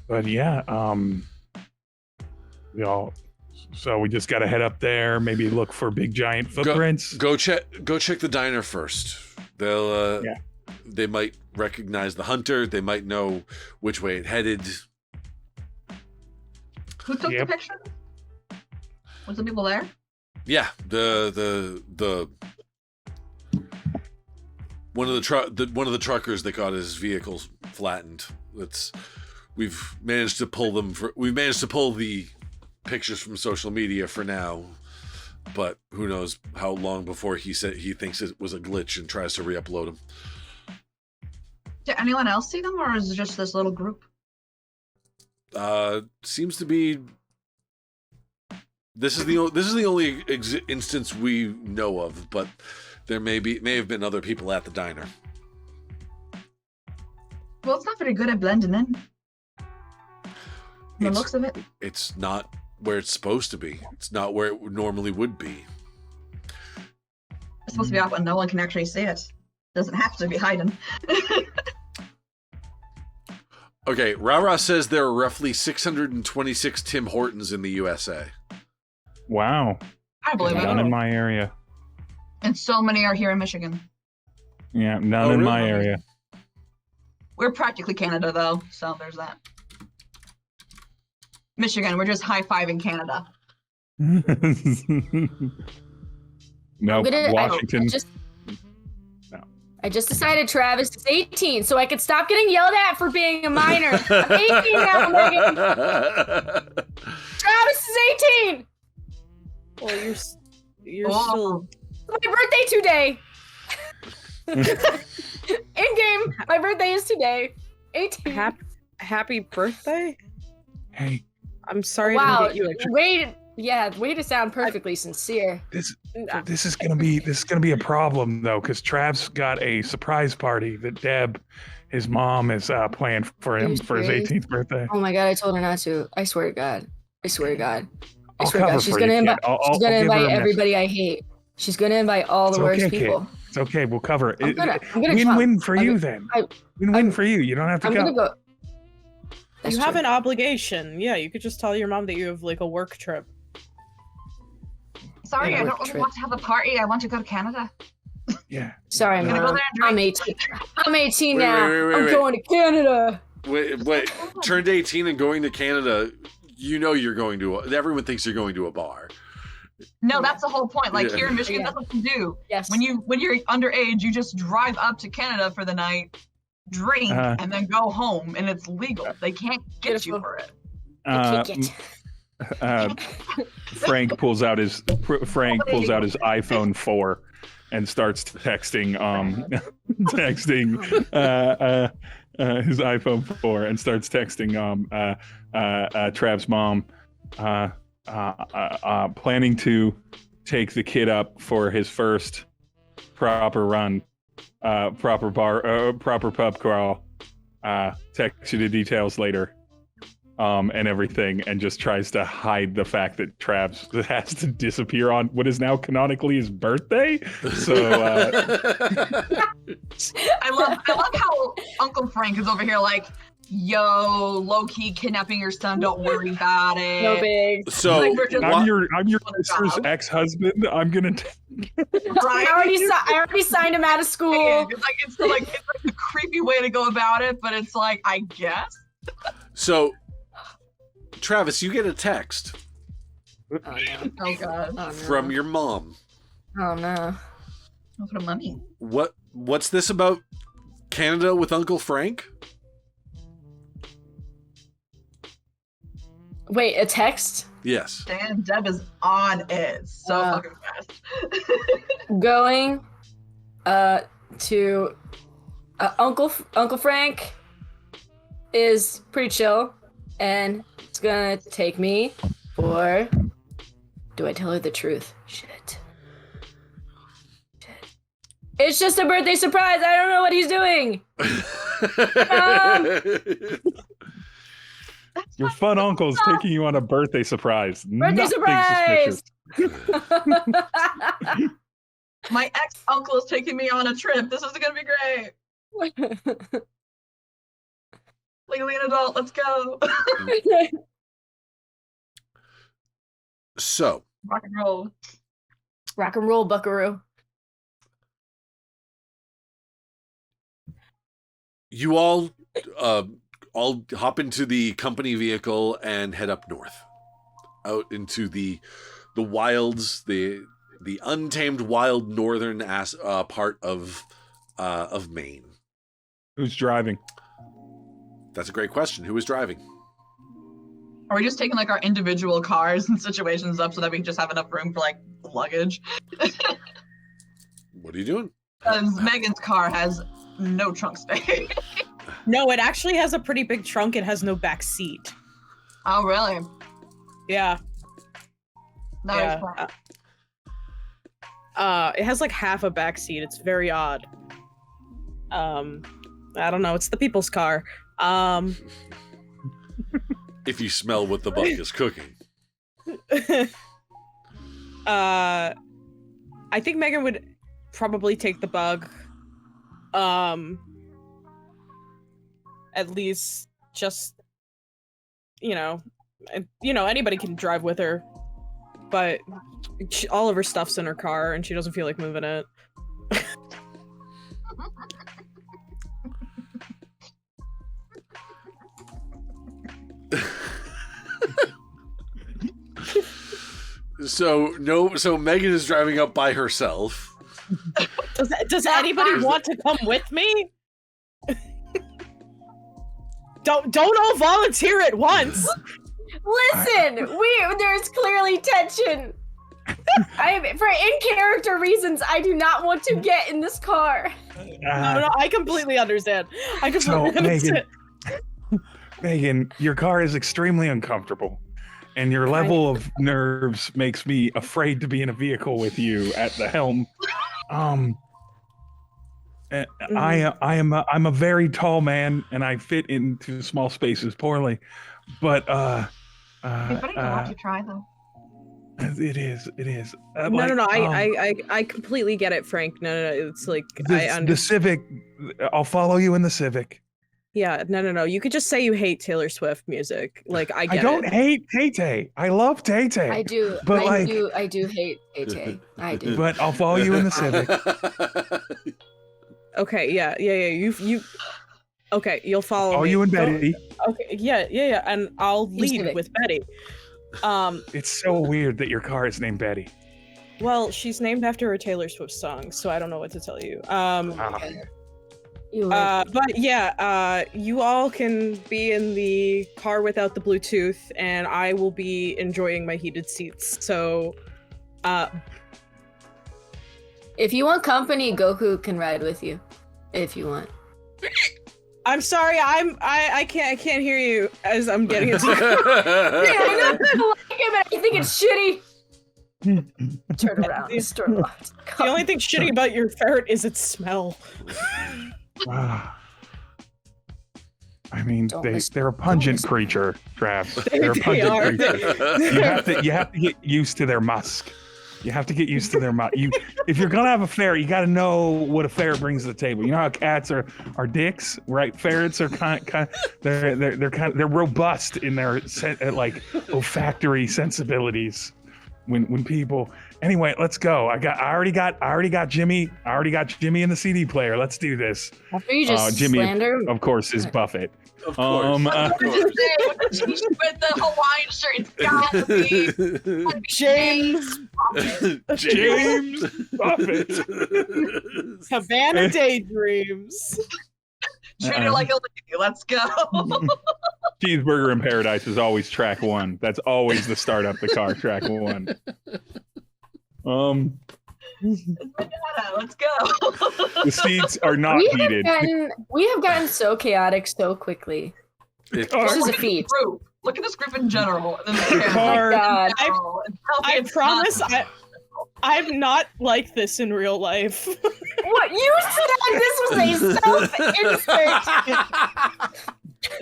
But yeah, so we just got to head up there, maybe look for big giant footprints. Go check the diner first. They might recognize the hunter. They might know which way it headed. Who took the picture? Was the people there? Yeah, the one of the truckers that got his vehicle flattened. We've managed to pull the pictures from social media for now, but who knows how long before he thinks it was a glitch and tries to re-upload them. Did anyone else see them, or is it just this little group? Seems to be. This is the only instance we know of, but there may have been other people at the diner. Well, it's not very good at blending in. The looks of it. It's not where it's supposed to be. It's not where it normally would be. It's supposed to be off when no one can actually see it. Doesn't have to be hiding. Okay, Rara says there are roughly 626 Tim Hortons in the USA. Wow. I believe it. None in my area. And so many are here in Michigan. Yeah, none in my area. We're practically Canada, though, so there's that. Michigan, we're just high-fiving Canada. No, Washington. I just decided Travis is 18, so I could stop getting yelled at for being a minor. I'm 18 now, Megan. Travis is 18. Well, you're still. It's my birthday today. In game, my birthday is today. 18. Happy birthday. Hey. I'm sorry. Wow. To get you Way to sound perfectly sincere. This is gonna be a problem though, because Trav's got a surprise party that Deb, his mom, is planning for him for his 18th birthday. Oh my god, I told her not to. I swear to God. She's gonna I'll invite everybody I hate. She's gonna invite all the worst people. Kid. It's okay. We'll cover it. I'm gonna win-win for you then. Win-win for you. You don't have to I'm go. gonna go. You have an obligation. Yeah, you could just tell your mom that you have like a work trip. Sorry, I don't really want to have a party. I want to go to Canada. Yeah. Sorry, I'm gonna go there and drink. I'm 18 now. I'm going to Canada. Wait. Turned 18 and going to Canada. You know you're going to. Everyone thinks you're going to a bar. No, that's the whole point. Like here in Michigan, that's what you do. Yes. When you're underage, you just drive up to Canada for the night, drink, and then go home, and it's legal. They can't get you for it. Frank pulls out his iPhone 4 and starts texting his iPhone 4 and starts texting Trav's mom, planning to take the kid up for his first proper run, proper pub crawl. Text you the details later. And everything, and just tries to hide the fact that Travis has to disappear on what is now canonically his birthday. So I love how Uncle Frank is over here like, yo, low-key kidnapping your son, don't worry about it. No big. So I'm your sister's ex-husband. I'm gonna I already signed him out of school. It's like a creepy way to go about it, but it's like, I guess. So Travis, you get a text. Oh no. Oh god. Oh, no. From your mom. Oh no. What a mummy. What's this about Canada with Uncle Frank? Wait, a text? Yes. Damn, Deb is on it so fucking fast. Going to Uncle Frank is pretty chill, and it's gonna take me for. Do I tell her the truth? Shit. It's just a birthday surprise. I don't know what he's doing. Your fun uncle's taking you on a birthday surprise. Birthday surprise! My ex-uncle is taking me on a trip. This is gonna be great. Legally an adult, let's go. So. Rock and roll. Rock and roll, buckaroo. You all hop into the company vehicle and head up north, out into the wilds, the untamed wild northern part of Maine. Who's driving? That's a great question. Who is driving? Are we just taking like our individual cars and situations up so that we just have enough room for like luggage? What are you doing? Because Megan's car has no trunk space. No, it actually has a pretty big trunk. It has no back seat. Oh, really? Yeah. That It has like half a back seat. It's very odd. I don't know. It's the people's car. If you smell what the bug is cooking. I think Megan would probably take the bug. At least just, anybody can drive with her, but all of her stuff's in her car and she doesn't feel like moving it. So Megan is driving up by herself. Does anybody want to come with me? Don't all volunteer at once. Listen, there's clearly tension. For in-character reasons, I do not want to get in this car. No, I completely understand. Understand. Megan, your car is extremely uncomfortable, and your level of nerves makes me afraid to be in a vehicle with you at the helm. I'm a very tall man, and I fit into small spaces poorly. But But you don't have to try them. it is. No. I completely get it, Frank. No. It's like the Civic. I'll follow you in the Civic. Yeah, no. You could just say you hate Taylor Swift music. Like I don't hate Tay-Tay. I love Tay-Tay. I do. But I do hate Tay-Tay. I do. But I'll follow you in the Civic. Okay, yeah. You. Okay, you'll follow me. You and Betty. Okay, yeah, and I'll lead with Betty. It's so weird that your car is named Betty. Well, she's named after a Taylor Swift song, so I don't know what to tell you. But yeah, you all can be in the car without the Bluetooth, and I will be enjoying my heated seats. So, if you want company, Goku can ride with you. If you want. I'm sorry, I can't hear you as I'm getting into the car. Yeah, I know people like him, and I think it's shitty. Turn around. The only thing shitty about your ferret is its smell. I mean, they're a pungent creature, Trav. They're a pungent creature. You have to get used to their musk. You have to get used to their musk. If you're gonna have a ferret, you got to know what a ferret brings to the table. You know how cats are dicks, right? Ferrets are they're robust in their olfactory sensibilities. When people. Anyway, let's go. I already got Jimmy. I already got Jimmy in the CD player. Let's do this. After you just Jimmy, slander, of course, is Buffett. Of course. With the Hawaiian shirt, it's gotta be James Buffett. Havana Daydreams. Treat it like a lady. Let's go. Cheeseburger in Paradise is always track one. That's always the start up the car, track one. Let's go. The seats are not heated. We have gotten so chaotic so quickly. This is a feat. Look at this group in general. I promise I'm not like this in real life. What? You said this was a self-insert.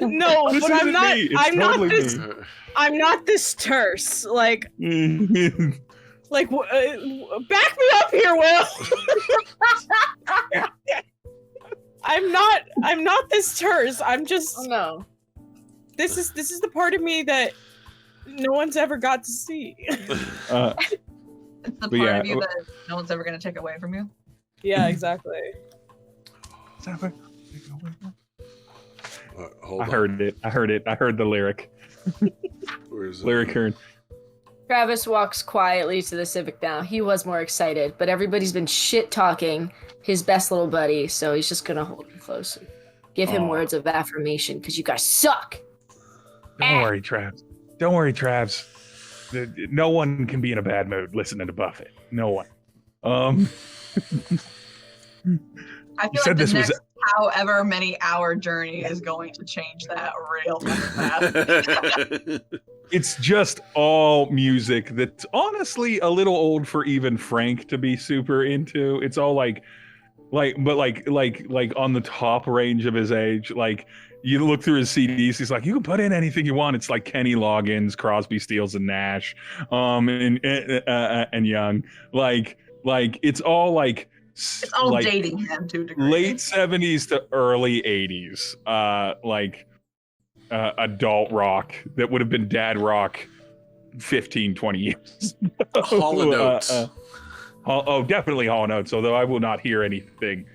No, this but I'm not. I'm totally not this. Me. I'm not this terse. Like, back me up here, Will. I'm not this terse. I'm just. Oh, no. This is the part of me that no one's ever got to see. It's the part of you that no one's ever going to take away from you. Yeah, exactly. I heard it. I heard the lyric. Where's lyric heard. Travis walks quietly to the Civic now. He was more excited, but everybody's been shit-talking his best little buddy, so he's just gonna hold him close and give him words of affirmation, because you guys suck! Don't worry, Travis. Don't worry, Travis. No one can be in a bad mood listening to Buffett. No one. I feel like the next however many hour journey is going to change that real fast. It's just all music that's honestly a little old for even Frank to be super into. It's all like on the top range of his age. Like you look through his CDs, he's like, you can put in anything you want. It's like Kenny Loggins, Crosby, Stills, and Nash, and Young. Like it's all like. It's all like dating him to a degree. Late 70s to early 80s, adult rock that would have been dad rock 15, 20 years. Hall & Oates. Definitely Hall & Oates, although I will not hear anything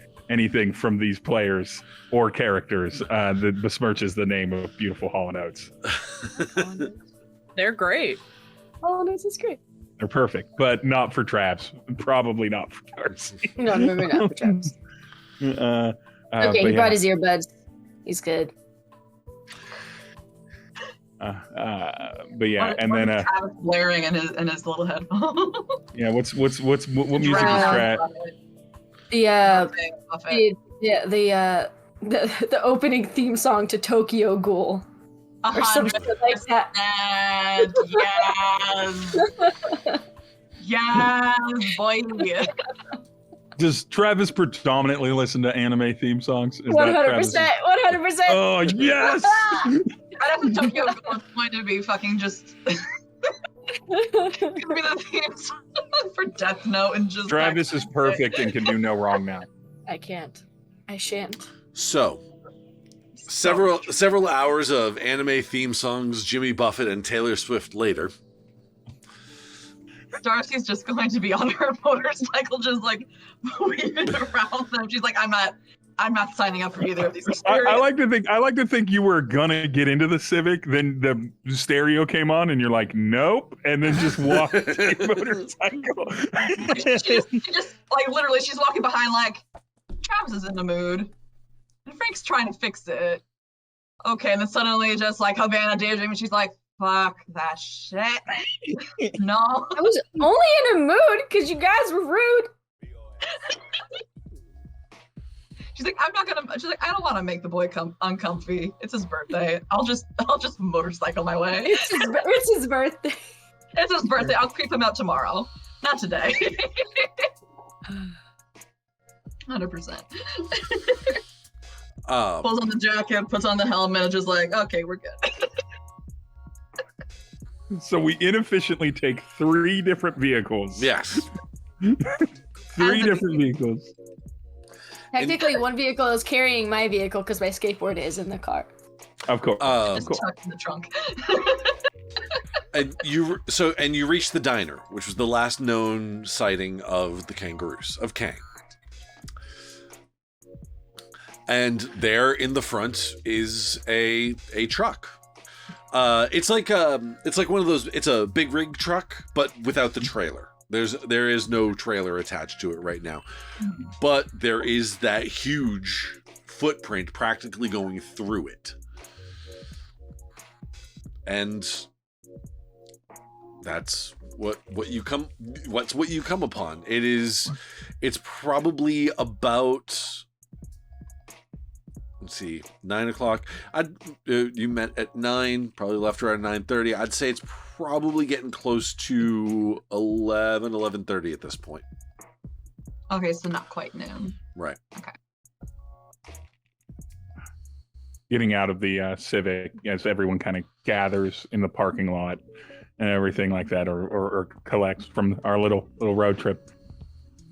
from these players or characters that besmirches the name of beautiful Hall & Oates. They're great. Hall & Oates is great. They're perfect, but not for traps. Probably not for Darcy. No, maybe not for traps. Okay, he brought his earbuds. He's good. But yeah, and then Travis blaring in his little headphone. Yeah, what music is Strat? The opening theme song to Tokyo Ghoul. Or something like that. Yes, boy. Does Travis predominantly listen to anime theme songs? 100%. 100%. Oh yes. I don't think Tokyo Ghoul is going to be fucking just. Could be the theme song for Death Note and just. Travis is perfect and can do no wrong now. I can't. I shan't. So. Several hours of anime theme songs, Jimmy Buffett and Taylor Swift later. Darcy's just going to be on her motorcycle, just like weaving around them. She's like, I'm not signing up for either of these. I like to think you were gonna get into the Civic, then the stereo came on, and you're like, nope, and then just walked to your motorcycle. she just like literally, she's walking behind like Travis is in the mood. And Frank's trying to fix it. Okay, and then suddenly just like Havana daydream, and she's like, fuck that shit. No. I was only in a mood because you guys were rude. She's like, I don't want to make the boy uncomfy. It's his birthday. I'll just motorcycle my way. It's his birthday. It's his birthday. I'll creep him out tomorrow. Not today. 100%. Pulls on the jacket, puts on the helmet, and just like, okay, we're good. So we inefficiently take 3 different vehicles. Yes. 3 different vehicles. Technically, one vehicle is carrying my vehicle because my skateboard is in the car. Of course. It's tucked in the trunk. And you reach the diner, which was the last known sighting of the kangaroos, of Kang. And there in the front is a truck. It's like one of those. It's a big rig truck, but without the trailer. There is no trailer attached to it right now, but there is that huge footprint practically going through it, and that's what you come upon. It's probably about. Let's see, 9 o'clock. You met at 9, probably left around 9:30. I'd say it's probably getting close to 11:30 at this point. Okay, so not quite noon. Right. Okay. Getting out of the Civic as everyone kind of gathers in the parking lot and everything like that, or collects from our little road trip.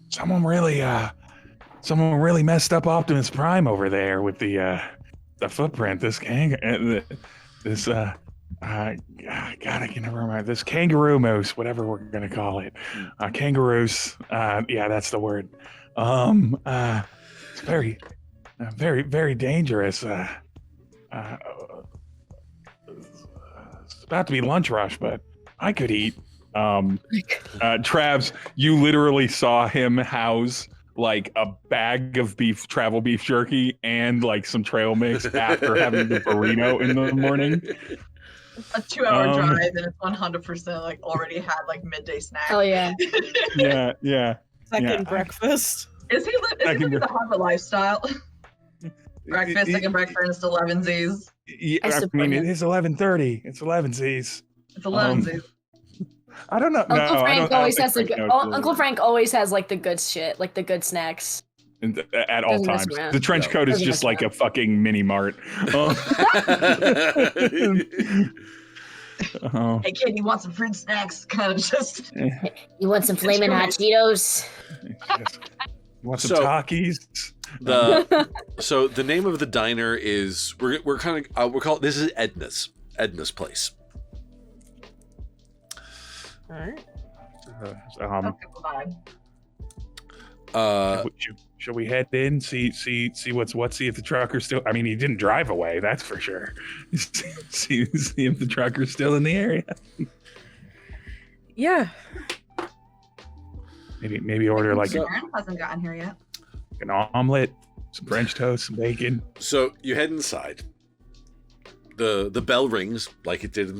Someone really messed up Optimus Prime over there with the footprint. This God, I can never remember this kangaroo moose, whatever we're gonna call it. Kangaroos. Yeah, that's the word. It's very, very dangerous. It's about to be lunch rush, but I could eat. Travs, you literally saw him house like a bag of travel beef jerky and like some trail mix after having the burrito in the morning. A 2-hour drive, and it's 100% like already had like midday snack. Oh yeah. Second breakfast. Is he living the Harvard lifestyle? Breakfast, second breakfast, 11sies. Yeah, I mean, it is 11:30. It's 11sies. It's 11sies. I don't know. Uncle Frank always has the Uncle Frank always has like the good shit, like the good snacks. At all times. The trench coat is just like a fucking mini mart. Hey kid, you want some fruit snacks? Kind of just. You want some flaming hot Cheetos? You want some Takis? So the name of the diner is we're kind of we're called this is Edna's place. All right. Should we head in, see what's what? See if the trucker's still. I mean, he didn't drive away, that's for sure. see if the trucker's still in the area. Yeah. Maybe order like Aaron hasn't gotten here yet. an omelet, some French toast, some bacon. So you head inside. The bell rings like it did in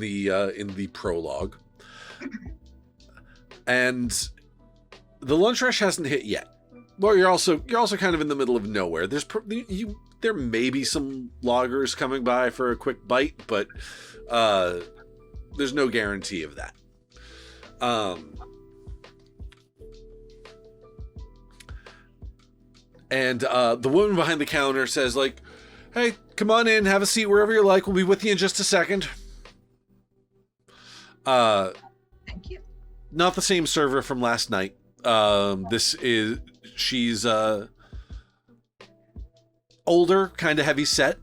the prologue, and the lunch rush hasn't hit yet. Well, you're also kind of in the middle of nowhere. There may be some loggers coming by for a quick bite, but there's no guarantee of that. And the woman behind the counter says, like, "Hey, come on in, have a seat wherever you like. We'll be with you in just a second." Thank you. Not the same server from last night. She's older, kind of heavy set.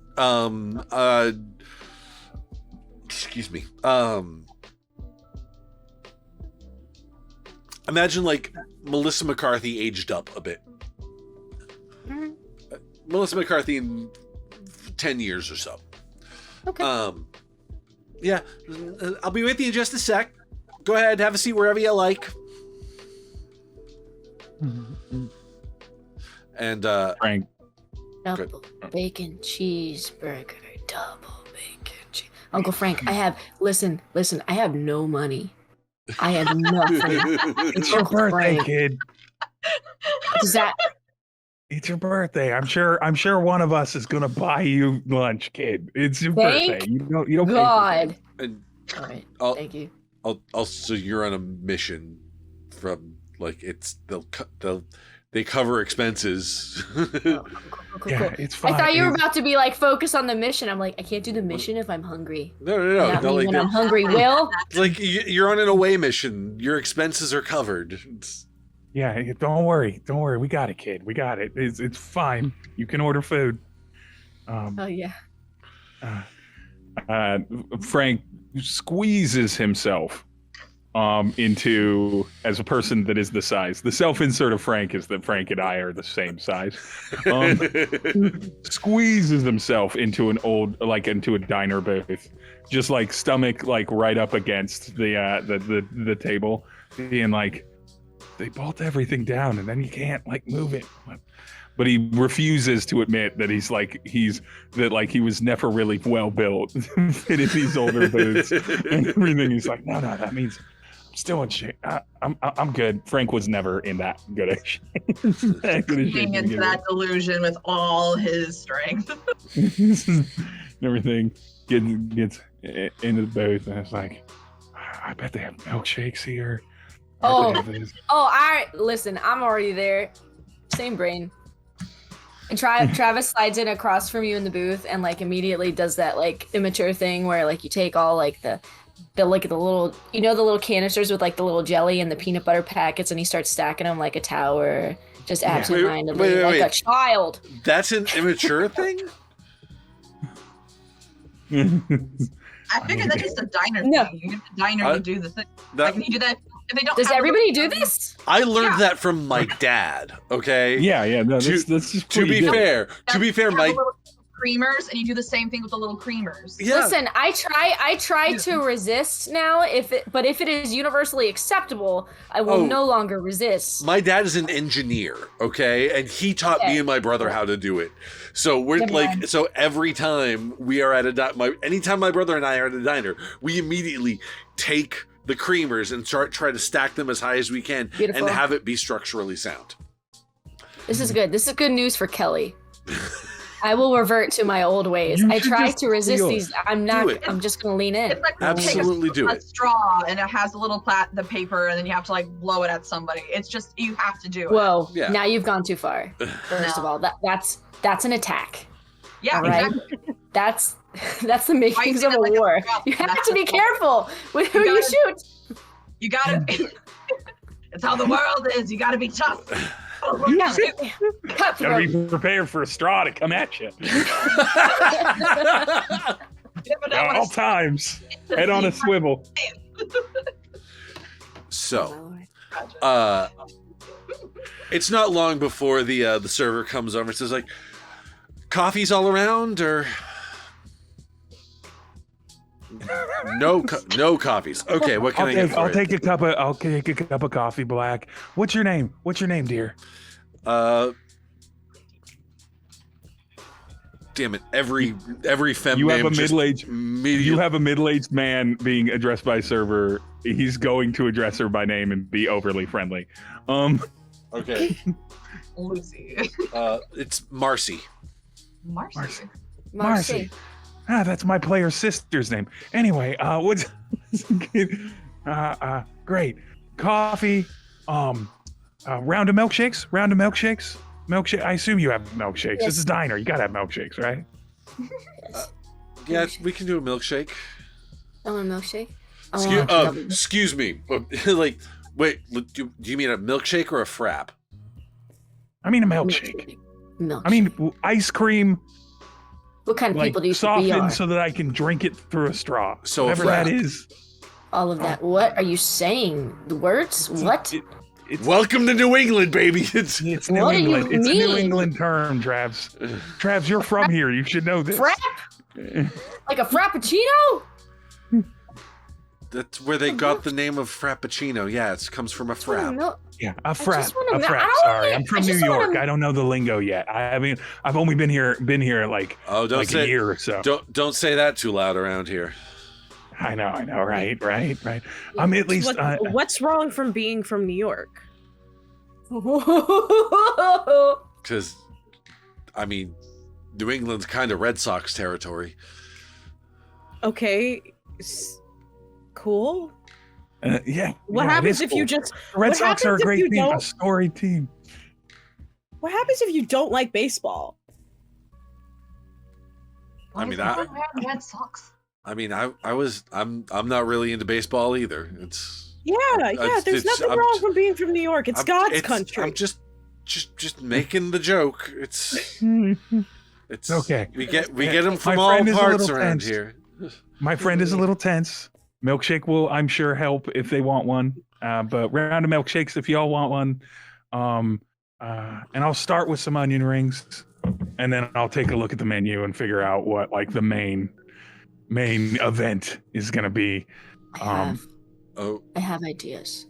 Excuse me. Imagine like Melissa McCarthy aged up a bit. Mm-hmm. Melissa McCarthy in 10 years or so. Okay. Yeah, I'll be with you in just a sec. Go ahead, have a seat wherever you like. And Frank, Double bacon cheeseburger. Double bacon cheese. Uncle Frank, I have listen. I have no money. I have nothing. it's your birthday, kid. Is that? It's your birthday. I'm sure one of us is gonna buy you lunch, kid. It's your birthday. You don't. God. And All right. Thank you. Also, you're on a mission from like they cover expenses. Cool. Yeah, it's fine. I thought you were about to be like focus on the mission. I'm like, I can't do the mission if I'm hungry. No. Not like when I'm hungry, Will. It's like you're on an away mission. Your expenses are covered. Yeah, don't worry. We got it, kid. We got it. It's fine. You can order food. Oh yeah. Frank squeezes himself into as a person that is the size. The self-insert of Frank is that Frank and I are the same size. Squeezes himself into into a diner booth, just like stomach like right up against the table, being like, they bolt everything down and then you can't like move it. But he refuses to admit that he was never really well built fitting these older boots and everything. He's like, no, that means I'm still in shape. I'm good. Frank was never in that good a shape. Being into that delusion with all his strength. Everything gets into the booth and it's like, I bet they have milkshakes here. Listen, I'm already there. Same brain. And Travis slides in across from you in the booth and like immediately does that like immature thing where like you take all like the little, the little canisters with like the little jelly and the peanut butter packets and he starts stacking them like a tower, just absentmindedly like a child. That's an immature thing? I figured that's just a diner thing. You get the diner to do the thing. Can you do that? If they don't Does everybody do this? I learned that from my dad. Okay. Yeah. No, that's just to be fair, my creamers, and you do the same thing with the little creamers. Yeah. Listen, I try to resist now. But if it is universally acceptable, I will no longer resist. My dad is an engineer, okay, and he taught me and my brother how to do it. So we're so every time we are at anytime my brother and I are at a diner, we immediately take the creamers and try to stack them as high as we can. Beautiful. And have it be structurally sound. This is good. This is good news for Kelly. I will revert to my old ways. You I should try just to resist steal it. these. I'm not. Do it. I'm just gonna lean in. It's like when you take Absolutely do a it. straw and it has a little the paper, and then you have to like blow it at somebody. It's just you have to do it. Whoa! Yeah. Now you've gone too far. First of all, that's an attack. Yeah, All right. exactly. That's the makings of a Like a war. straw. You have That's to be the point. careful with who you gotta- shoot. You gotta. It's how the world is. You gotta be tough. Yeah, Gotta cutthroat. be prepared for a straw to come at you. You never know At what all it's- times. Head on a swivel. So, it's not long before the server comes over and says like, coffee's all around or no coffees. Okay, what can I get for I'll you? take a cup of coffee, Black. What's your name? What's your name, dear? Damn it! Every femme You have name a just middle-aged. immediately- You have a middle-aged man being addressed by server. He's going to address her by name and be overly friendly. Okay. Lucy. It's Marcy. Marcy. Marcy. Ah, that's my player's sister's name. Anyway, what's great. Coffee, round of milkshakes? Milkshake. I assume you have milkshakes. Yes. This is diner. You gotta have milkshakes, right? Yeah, we can do a milkshake. I want a milkshake. I want a double- Excuse me. Like, wait. Do you mean a milkshake or a frap? I mean a milkshake. Milkshake. I mean ice cream, what kind of like people do you think we are? softened so that I can drink it through a straw. So a whatever frap. that is. All of that. What are you saying? The words? What? It's Welcome to New England, baby. It's New What do you England. It's a New mean? England term, Travs. Travs, you're from here. You should know this. Frap? Like a frappuccino? that's where they got the name of frappuccino. Yeah, it comes from a frap. No. Yeah, a just frap. wanna A know- I frap. don't Sorry, wanna- I'm from I New just wanna- York. I don't know the lingo yet. I mean, I've only been here like Oh, don't like say a year or so. don't say that too loud around here. I know. Right. I'm at least. What's wrong from being from New York? Because, I mean, New England's kind of Red Sox territory. Okay, cool. Yeah. What yeah, it happens is if cool. you just? The Red what Sox are a happens if great you team, a don't- storied team. What happens if you don't like baseball? I mean, Red Sox. I'm not really into baseball either. It's Yeah, There's nothing wrong from being from New York. It's God's country. I'm just making the joke. It's Okay. We get them from My all friend is a parts little around tense. here. My friend is a little tense. Milkshake will, I'm sure, help if they want one. But round of milkshakes if y'all want one. And I'll start with some onion rings, and then I'll take a look at the menu and figure out what like the main event is gonna be. I Oh, have ideas.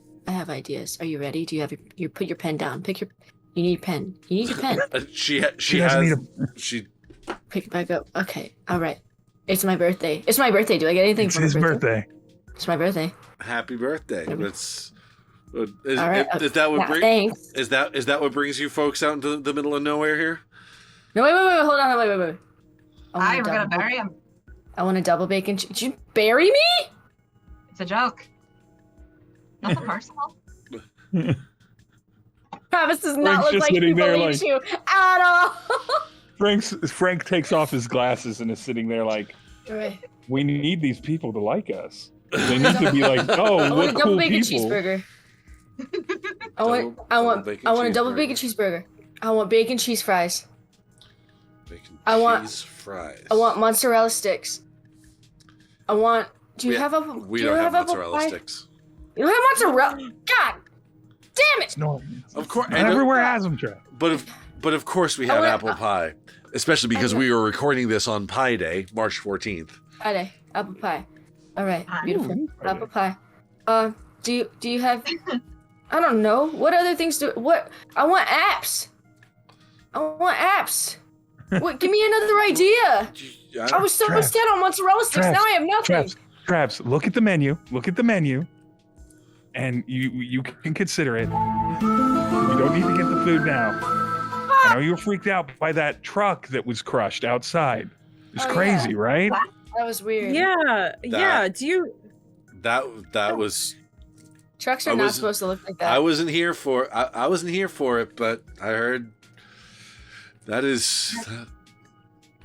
Are you ready? Do you have you put your pen down? You need a pen. You need your pen. she doesn't need she Pick it back up. Okay. All right. It's my birthday. Do I get anything It's for my his birthday. It's my birthday. happy birthday. Maybe. Is All right. is that what Yeah, brings thanks. is that what brings you folks out into the middle of nowhere here? No, wait. Hold on. Wait. Hi, we're gonna bury him. I want a double bacon. Did you bury me? It's a joke. Nothing personal. Travis does not Frank's look just like he sitting there believes you at all. Frank takes off his glasses and is sitting there like, Right. we need these people to like us. They need to be like, oh, I want what a double cool bacon people. cheeseburger. I Double want bacon a double cheeseburger. bacon cheeseburger. I want bacon cheese fries. Bacon I want- cheese fries. I want mozzarella sticks. I want. Do you We- have a? We do don't you have apple mozzarella pie? sticks. You don't have mozzarella. God, damn it! It's no, Of course, not everywhere has them, Trev. but of course we have want- apple pie, especially because we were recording this on Pie Day, March 14th. Friday, apple pie. All right, Pie. beautiful. Ooh, Apple pie. Do you have? I don't know. What other things do? What? I want apps. What? Give me another idea. I was so Trav. set on mozzarella sticks. Trav. Now I have nothing. Travis, look at the menu. And you can consider it. You don't need to get the food now. And know, you were freaked out by that truck that was crushed outside. It's crazy, right? That was weird. Yeah. Do you? That was. Trucks are not supposed to look like that. I wasn't here for it, but I heard that is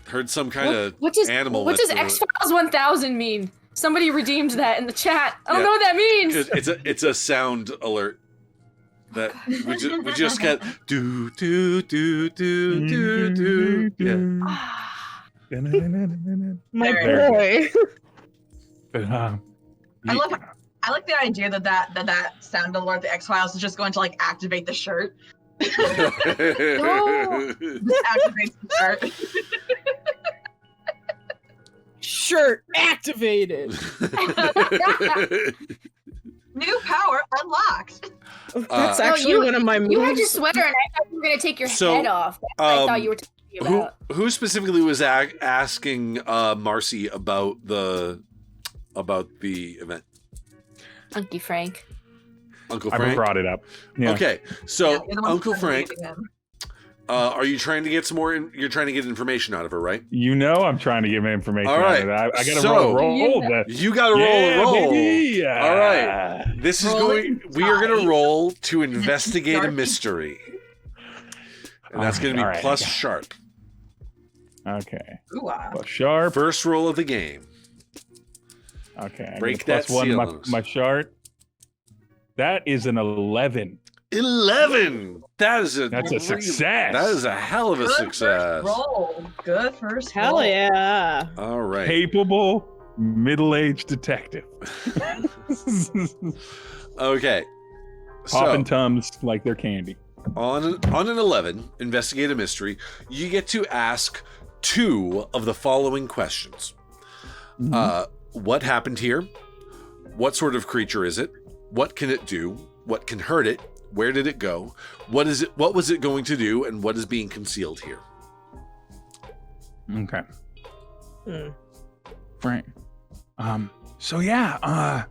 heard some kind of animal. What does X-Files 1000 mean? Somebody redeemed that in the chat. I don't know what that means. It's a sound alert that we just get do do do do do do. Yeah. My boy. But, I like the idea that sound alert, the X-Files, is just going to like activate the shirt. No. Activates the shirt. Shirt activated. New power unlocked. That's actually one of my moves. You had your sweater, and I thought you were going to take your head off. That's what I thought you were talking about. Who specifically was asking Marcy about the event? Uncle Frank. Uncle Frank? I brought it up. Yeah. Okay, so Uncle Frank, are you trying to get some more? You're trying to get information out of her, right? You know I'm trying to give information All right. out of it. I got to roll. You got to roll. Baby. All right. This is we are going to roll to investigate a mystery. And that's going to be plus sharp. Okay. Ooh-ah. Plus sharp. First roll of the game. Okay. Break plus that one seal. my sharp. That is an 11. 11. That's a success. That is a hell of a success. First roll. Good first roll. Hell yeah. All right. Capable middle-aged detective. Okay. Popping Tums like they're candy. On an 11, investigate a mystery, you get to ask 2 of the following questions. What happened here? What sort of creature is it? What can it do? What can hurt it? Where did it go? What was it going to do? And what is being concealed here? Okay. Frank. So yeah,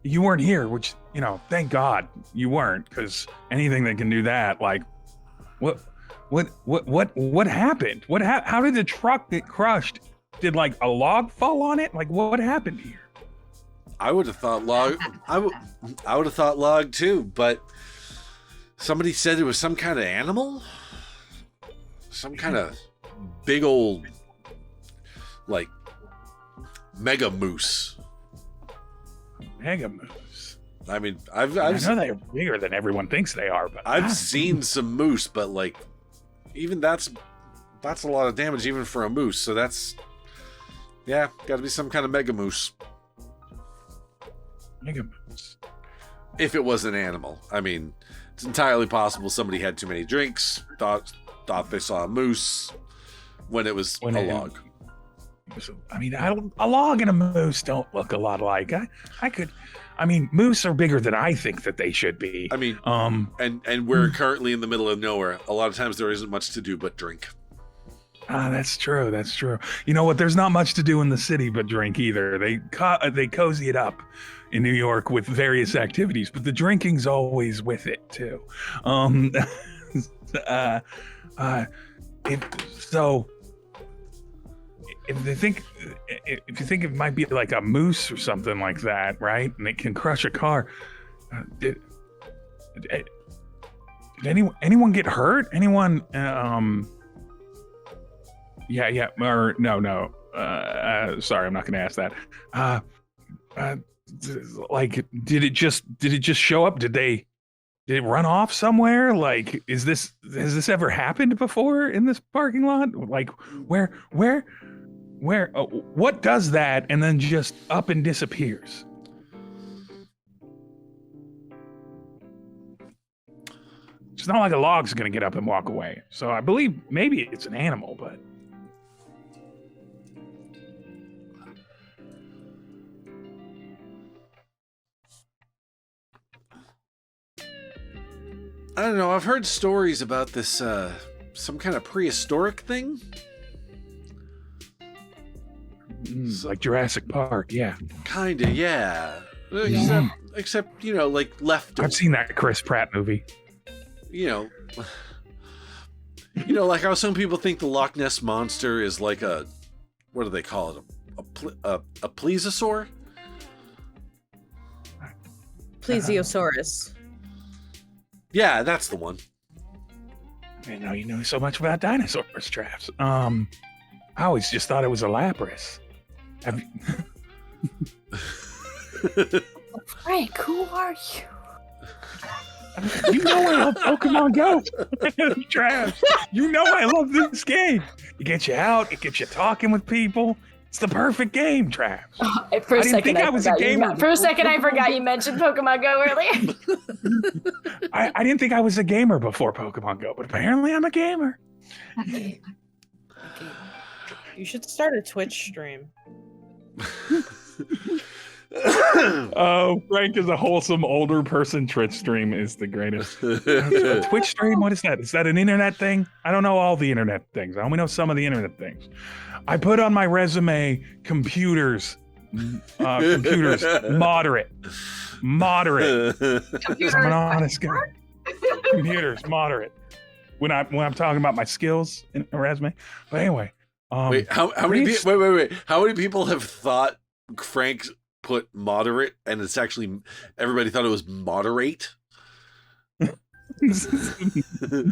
you weren't here, which, you know, thank God you weren't, because anything that can do that, like, what happened? How did the truck get crushed? Did like a log fall on it? Like, what happened here? I would have thought log. I would have thought log too, but somebody said it was some kind of animal, some kind of big old, like, mega moose. Mega moose. I mean, I know they're bigger than everyone thinks they are, but I've seen some moose, but like, even that's a lot of damage even for a moose. So that's, yeah, got to be some kind of mega moose. Mega moose. If it was an animal, I mean, it's entirely possible somebody had too many drinks, thought they saw a moose when it was a log. I mean, a log and a moose don't look a lot alike. I mean, moose are bigger than I think that they should be. I mean, and we're currently in the middle of nowhere. A lot of times there isn't much to do but drink. That's true. That's true. You know what? There's not much to do in the city but drink either. They cozy it up in New York with various activities, but the drinking's always with it too. If you think it might be like a moose or something like that, right? And it can crush a car. Did anyone get hurt? Anyone? Yeah. Or no. Sorry, I'm not going to ask that. Like, did it just show up? Did it run off somewhere? Like, has this ever happened before in this parking lot? Like, where? What does that and then just up and disappears? It's not like a log's gonna get up and walk away. So I believe maybe it's an animal, but I don't know. I've heard stories about this some kind of prehistoric thing. Like Jurassic Park, yeah. Kinda, yeah. Except, you know, like leftovers. I've seen that Chris Pratt movie. You know, You know, like how some people think the Loch Ness Monster is like a, what do they call it? A plesiosaur? Plesiosaurus. Yeah, that's the one. I know you know so much about dinosaurs, Traps. I always just thought it was a lapras. Have you... Frank, who are you? You know I love Pokemon Go, Traps. You know I love this game. It gets you out. It gets you talking with people. It's the perfect game, Traps. For a second, I forgot you mentioned Pokemon Go earlier. I didn't think I was a gamer before Pokemon Go, but apparently I'm a gamer. You should start a Twitch stream. Oh, Frank is a wholesome older person. Twitch stream is the greatest. Twitch stream? What is that? Is that an internet thing? I don't know all the internet things. I only know some of the internet things. I put on my resume computers moderate. Because I'm an honest guy. Computers moderate. When I'm talking about my skills in a resume. But anyway, wait, how many how many people have thought Frank put moderate and it's actually everybody thought it was moderate?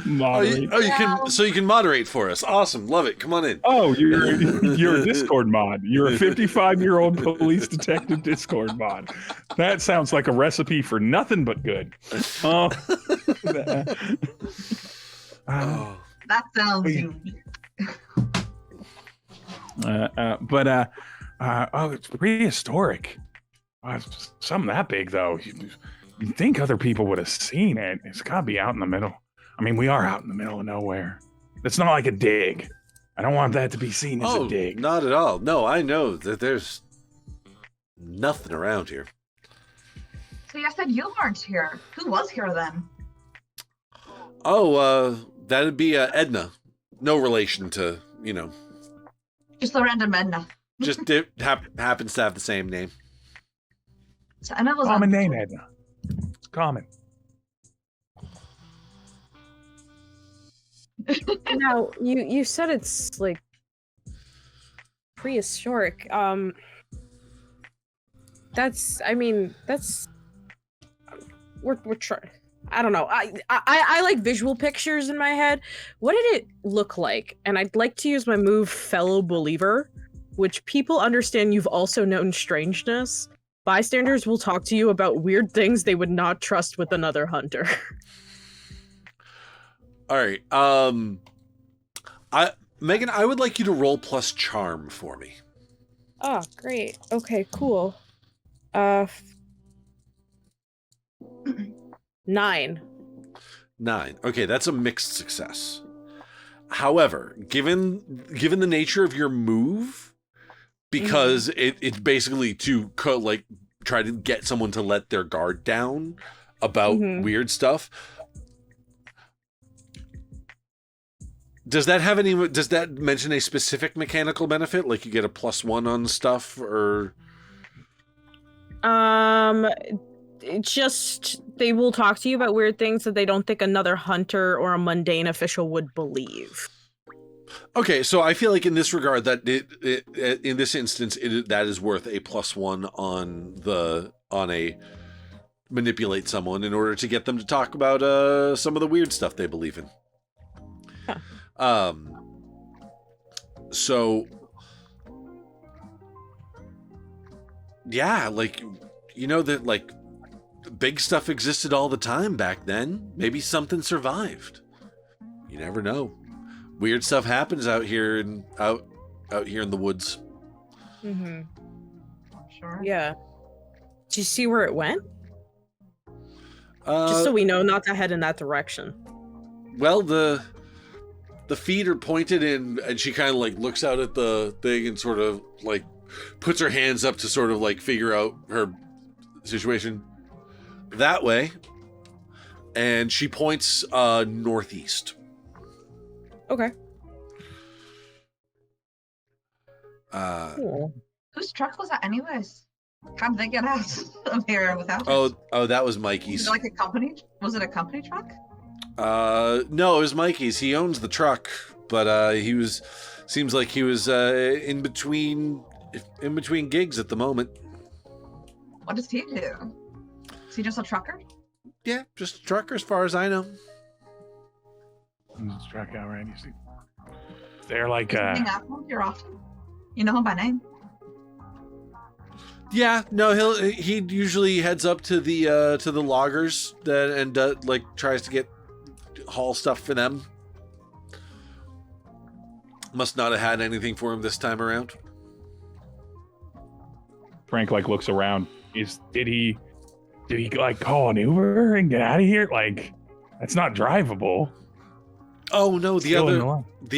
Moderate. You can moderate for us. Awesome, love it. Come on in. Oh, you're a Discord mod. You're a 55-year-old police detective Discord mod. That sounds like a recipe for nothing but good. That sounds unique. It's prehistoric. Something that big though. You'd think other people would have seen it. It's got to be out in the middle. I mean, we are out in the middle of nowhere. It's not like a dig. I don't want that to be seen as a dig. Not at all. No, I know that there's nothing around here. So you said you weren't here. Who was here then? Oh, that'd be Edna. No relation to, you know. Just a random Edna. Just happens to have the same name. So Edna was common name, Edna. It's common. Now, you said it's like prehistoric. We're trying. I don't know. I like visual pictures in my head. What did it look like? And I'd like to use my move Fellow Believer, which people understand you've also known strangeness. Bystanders will talk to you about weird things they would not trust with another hunter. All right. Megan, I would like you to roll plus charm for me. Oh, great. Okay, cool. 9. Okay, that's a mixed success. However, given the nature of your move, because it's basically to try to get someone to let their guard down about weird stuff. Does that mention a specific mechanical benefit? Like you get a +1 on stuff or? Just they will talk to you about weird things that they don't think another hunter or a mundane official would believe. Okay, so I feel like in this regard that in this instance that is worth a +1 on a manipulate someone in order to get them to talk about some of the weird stuff they believe in. Huh. So yeah, like you know that like big stuff existed all the time back then. Maybe something survived. You never know. Weird stuff happens out here in the woods. Sure. Yeah. Did you see where it went? Just so we know not to head in that direction. Well, the feet are pointed in, and she kind of like looks out at the thing and sort of like puts her hands up to sort of like figure out her situation. That way, and she points northeast. Okay. Cool. Whose truck was that anyways? How did they get out of here without it? Oh, that was Mikey's. Was it like a company? Was it a company truck? No, it was Mikey's. He owns the truck, but seems like he was in between gigs at the moment. What does he do? Is he just a trucker? Yeah, just a trucker as far as I know. Struck out, right? You see, they're like Does he hang out with you often? You know him by name? Yeah, no, he usually heads up to the loggers and like tries to haul stuff for them. Must not have had anything for him this time around. Frank like looks around. Did he like call an Uber and get out of here? Like, that's not drivable. Oh no, the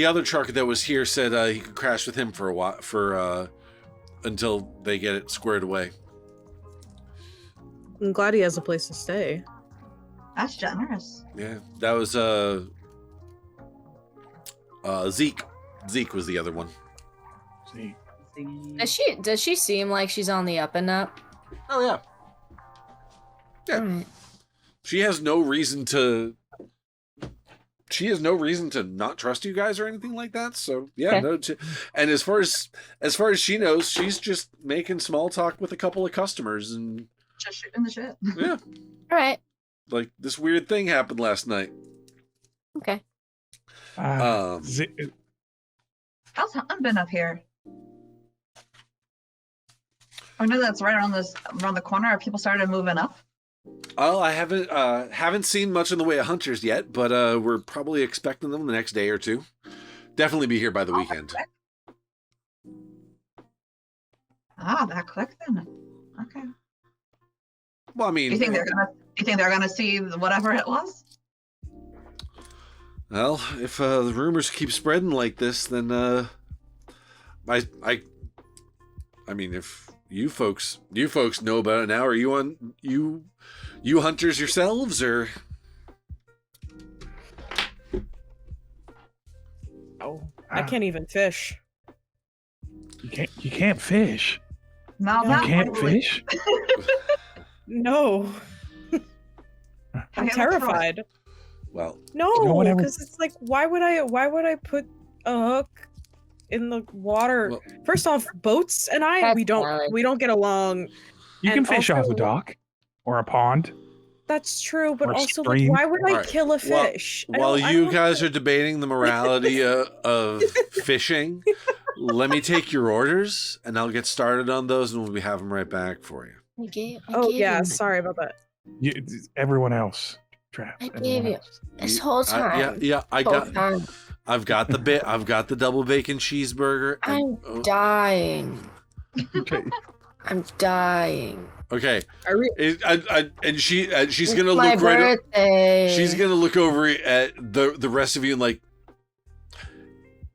other trucker that was here said he could crash with him for a while until they get it squared away. I'm glad he has a place to stay. That's generous. Yeah, that was Zeke. Zeke was the other one. See. Does she seem like she's on the up and up? Oh yeah. Yeah. Right. She has no reason to not trust you guys or anything like that. So yeah, Okay. And as far as she knows, she's just making small talk with a couple of customers and Just shooting the shit. yeah. All right. Like this weird thing happened last night. Okay. How's hunting been up here? I know that's right around the corner. Have people started moving up? Well, I haven't seen much in the way of hunters yet, but we're probably expecting them the next day or two. Definitely be here by the weekend. That quick then. Okay. Well, I mean, You think they're gonna see whatever it was? well, if the rumors keep spreading like this, then I mean, if you folks know about it now, are you on you hunters yourselves or? Oh, I can't even fish. You can't fish. No, You that You can't probably- fish. No, I'm Okay, terrified. Well, No No, one ever- because it's like, why would I put a hook in the water? Well- First off, boats and That's we don't get along. You can And fish off a also- dock or a pond. That's true, but Or also, like, stream. why would I Alright, kill a fish? While you guys are debating the morality of fishing, let me take your orders and I'll get started on those and we'll have them right back for you. I gave sorry about that. Everyone else. Trav. I everyone gave you else. this whole time. I've got the double bacon cheeseburger. I'm oh, dying. Okay. I'm dying. okay. And she's It's gonna my look right. birthday. She's gonna look over at the rest of you and like,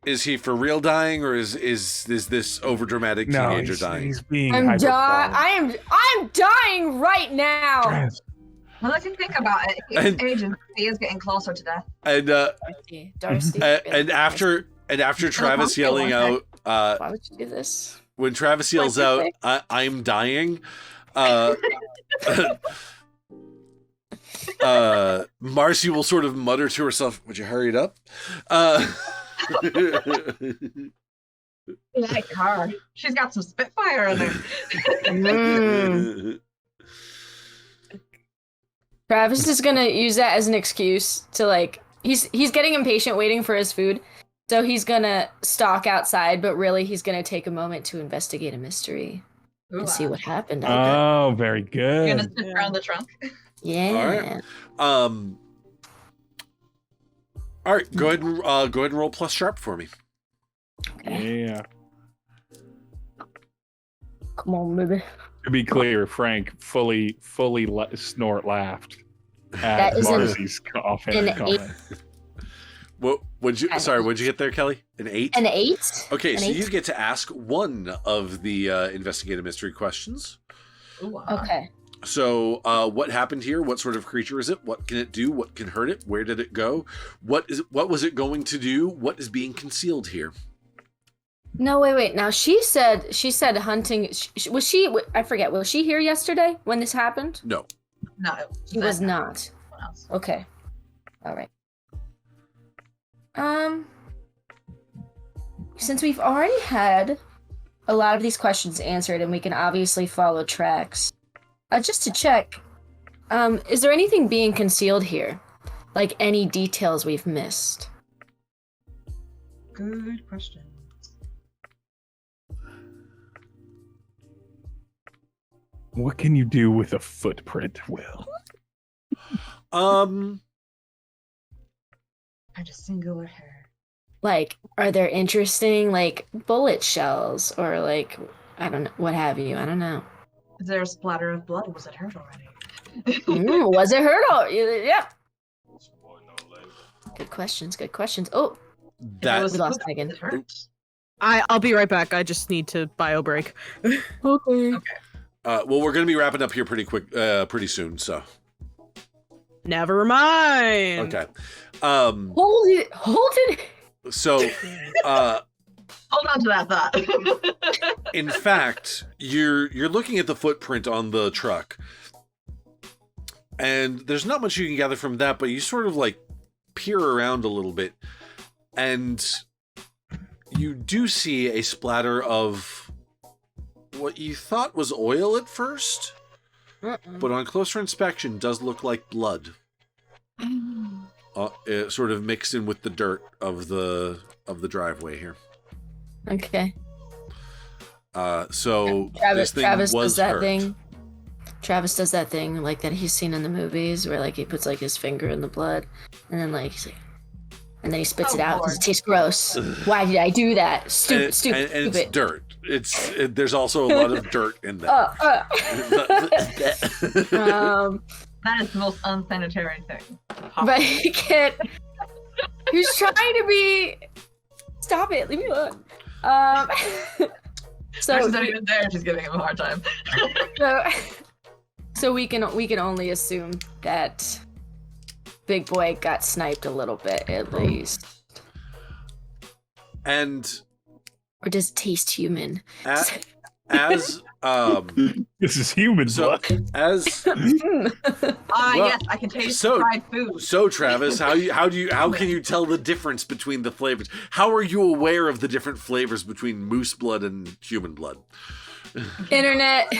is he for real dying or is this overdramatic No, teenager dying? he's being I'm hyperbolic. I'm dying right now. Trav, Well, if you think about it, his age is getting closer to death. And Darcy. and after Travis yelling out, Why would you do this? when Travis yells out, "I'm dying," Marcy will sort of mutter to herself, "Would you hurry it up?" Like her. She's got some Spitfire in there. Travis is gonna use that as an excuse to like he's getting impatient waiting for his food. So he's gonna stalk outside, but really he's gonna take a moment to investigate a mystery and see what happened. Oh, very You're good. gonna sit around the trunk. Yeah. All right, go ahead and roll plus sharp for me. Okay. Yeah. Come on, baby. To be clear, Frank fully snort laughed That at is Marcy's offhand an comment. What'd you get there, Kelly? An 8? An 8? Okay, An so 8? you get to ask one of the investigative mystery questions. Okay. So, what happened here? What sort of creature is it? What can it do? What can hurt it? Where did it go? What was it going to do? What is being concealed here? No, wait. Now she said hunting. Was she? I forget. Was she here yesterday when this happened? No. No, She was not. Someone else. Okay. All right. Since we've already had a lot of these questions answered and we can obviously follow tracks, just to check, is there anything being concealed here? Like any details we've missed? Good question. What can you do with a footprint, Will? Are just singular hair. Like, are there interesting, like, bullet shells or, like, I don't know, what have you? I don't know. Is there a splatter of blood? Was it hurt already? Was it hurt? Yeah. Good questions. Good questions. Oh, That we lost Megan. It hurt. I'll be right back. I just need to bio break. Okay. well, we're gonna be wrapping up here pretty soon. So Never mind. okay. Hold it. So Hold on to that thought. in fact, you're looking at the footprint on the truck, and there's not much you can gather from that, but you sort of like peer around a little bit, and you do see a splatter of what you thought was oil at first, but on closer inspection does look like blood. It sort of mixed in with the dirt of the driveway here. Okay. So Travis this thing was does that hurt. thing. Travis does that thing like that he's seen in the movies where like he puts like his finger in the blood and then like he's like, and then he spits it out because it tastes gross. Why did I do that? Stupid. And it's dirt. There's also a lot of dirt in there. That is the most unsanitary thing. But he can't. He's trying to be. Stop it! Leave me alone. So She's not even there. She's giving him a hard time. so we can only assume that Big Boy got sniped a little bit at least. And Or does it taste human? as This is human so blood. as Yes, I can taste fried food. So Travis, how can you tell the difference between the flavors? How are you aware of the different flavors between moose blood and human blood? Internet.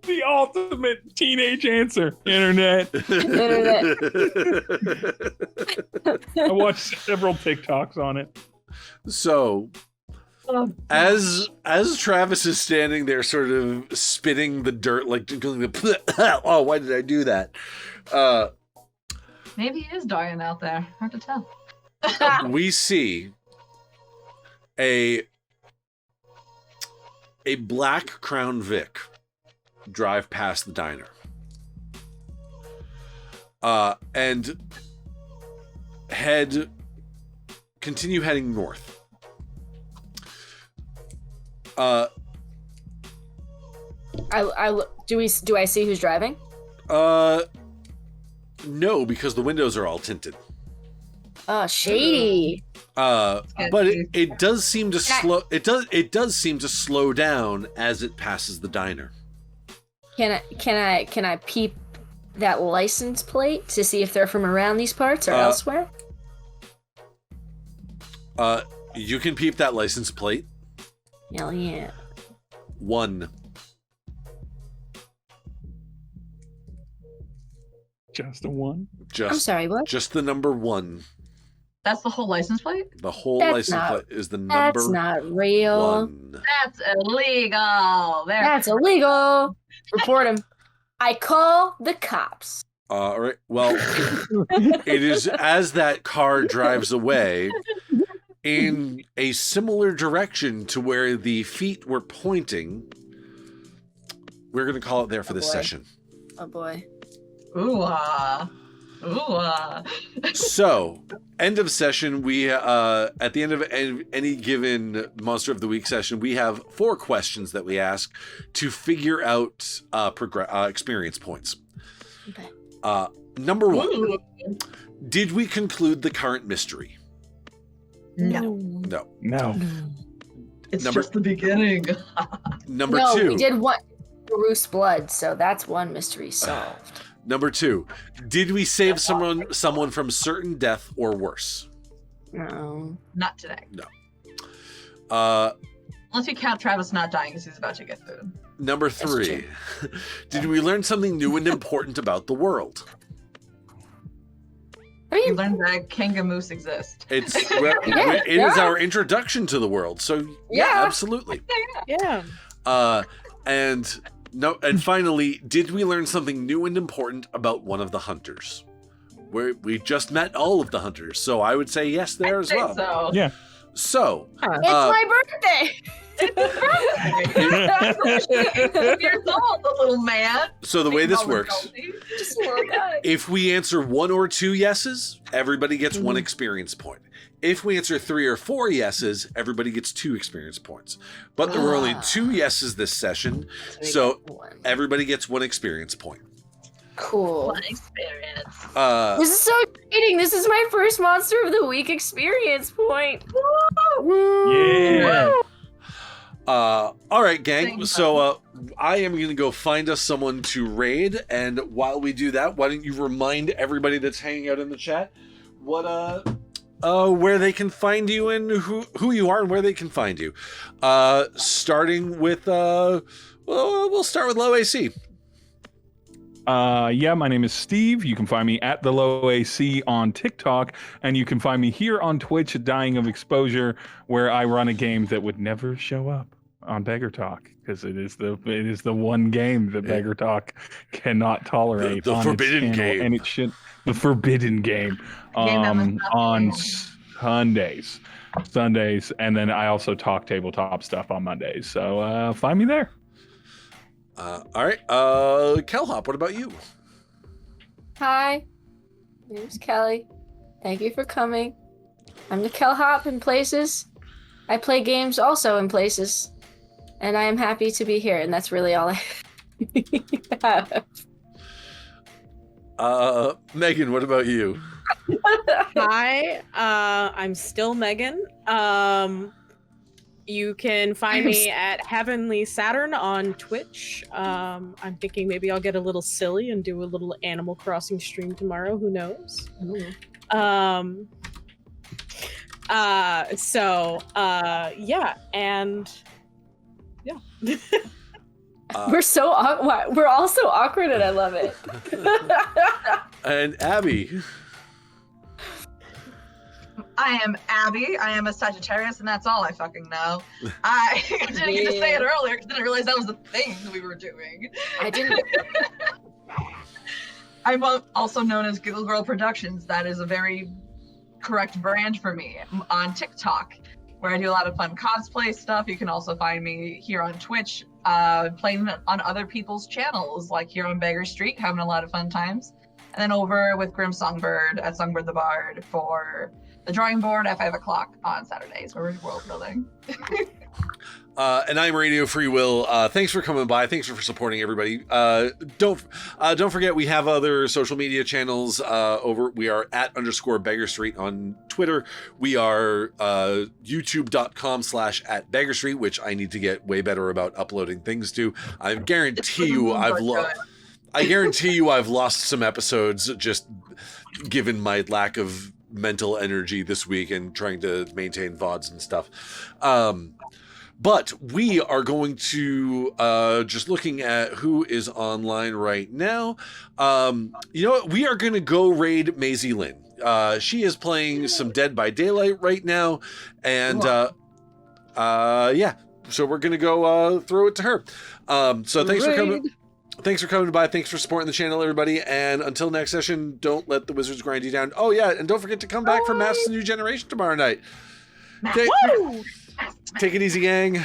The ultimate teenage answer. Internet. I watched several TikToks on it. So as Travis is standing there sort of spitting the dirt, like going oh, why did I do that? Maybe he is dying out there. Hard to tell. We see a black Crown Vic drive past the diner. And continue heading north. Do I see who's driving? No, because the windows are all tinted. Oh, shady. But it does seem to slow. It does seem to slow down as it passes the diner. Can I peep that license plate to see if they're from around these parts or elsewhere? You can peep that license plate. Hell yeah. 1. Just a one. I'm sorry, what? Just the number 1. That's the whole license plate? The whole That's license plate is the number. That's not real. 1. That's illegal. That's illegal. Report him. I call the cops. All right. Well, it is as that car drives away in a similar direction to where the feet were pointing. We're going to call it there for this session. Oh boy. Ooh-ah. Ooh-ah. So, end of session. We at the end of any given Monster of the Week session, we have 4 questions that we ask to figure out experience points. Okay. Number 1. Did we conclude the current mystery? No. No. It's just the beginning. Number no, 2. we did one Bruce blood, so that's one mystery solved. Number 2, did we save someone from certain death or worse? No. Not today. No. Unless you count Travis not dying because he's about to get food. Number 3, did we learn something new and important about the world? You learned that kangamoos exist. It is our introduction to the world. So yeah. Absolutely. Yeah. And finally, did we learn something new and important about one of the hunters? We just met all of the hunters, so I would say yes there as well. So. Yeah. So it's my birthday. Years old, the little man. So the way this works, Just a little guy. if we answer 1 or 2 yeses, everybody gets 1 experience point. If we answer 3 or 4 yeses, everybody gets 2 experience points. But there were only 2 yeses this session, so everybody gets 1 experience point. Cool. One experience. This is so exciting. This is my first Monster of the Week experience point. Yeah. All right, gang. So I am going to go find us someone to raid, and while we do that, why don't you remind everybody that's hanging out in the chat where they can find you and who you are and where they can find you. Starting with we'll start with Low AC. Yeah, my name is Steve. You can find me at the Low AC on TikTok, and you can find me here on Twitch at Dying of Exposure, where I run a game that would never show up on Beggar Talk because it is the one game that Beggar Talk cannot tolerate. The forbidden game, and it should the forbidden game on Sundays, and then I also talk tabletop stuff on Mondays. So find me there. All right, Kelhop, what about you? Hi, my name's Kelly. Thank you for coming. I'm the Kelhop in places. I play games also in places, and I am happy to be here. And that's really all I have. Megan, what about you? Hi, I'm still Megan. You can find me at Heavenly Saturn on Twitch. I'm thinking maybe I'll get a little silly and do a little Animal Crossing stream tomorrow. Who knows? Yeah, and yeah. We're all so awkward, and I love it. And Abby. I am Abby. I am a Sagittarius, and that's all I fucking know. I didn't get to say it earlier because I didn't realize that was the thing we were doing. I didn't. I'm also known as Giggle Girl Productions. That is a very correct brand for me on TikTok, where I do a lot of fun cosplay stuff. You can also find me here on Twitch, playing on other people's channels, like here on Beggar Street, having a lot of fun times. And then over with Grim Songbird at Songbird the Bard for the drawing board at 5 o'clock on Saturdays, where we're world building. And I'm Radio Free Will. Thanks for coming by. Thanks for supporting everybody. Don't forget we have other social media channels over. We are at _Beggar Street on Twitter. We are youtube.com/@Beggar Street, which I need to get way better about uploading things to. I guarantee you I've lost some episodes just given my lack of mental energy this week and trying to maintain VODs and stuff. But we are going to, just looking at who is online right now. You know what? We are going to go raid Maisie Lynn. She is playing some Dead by Daylight right now. And, yeah, so we're going to go throw it to her. So thanks for coming. Thanks for coming by. Thanks for supporting the channel, everybody. And until next session, don't let the wizards grind you down. Oh, yeah, and don't forget to come back for Masks of the New Generation tomorrow night. Take it easy, gang.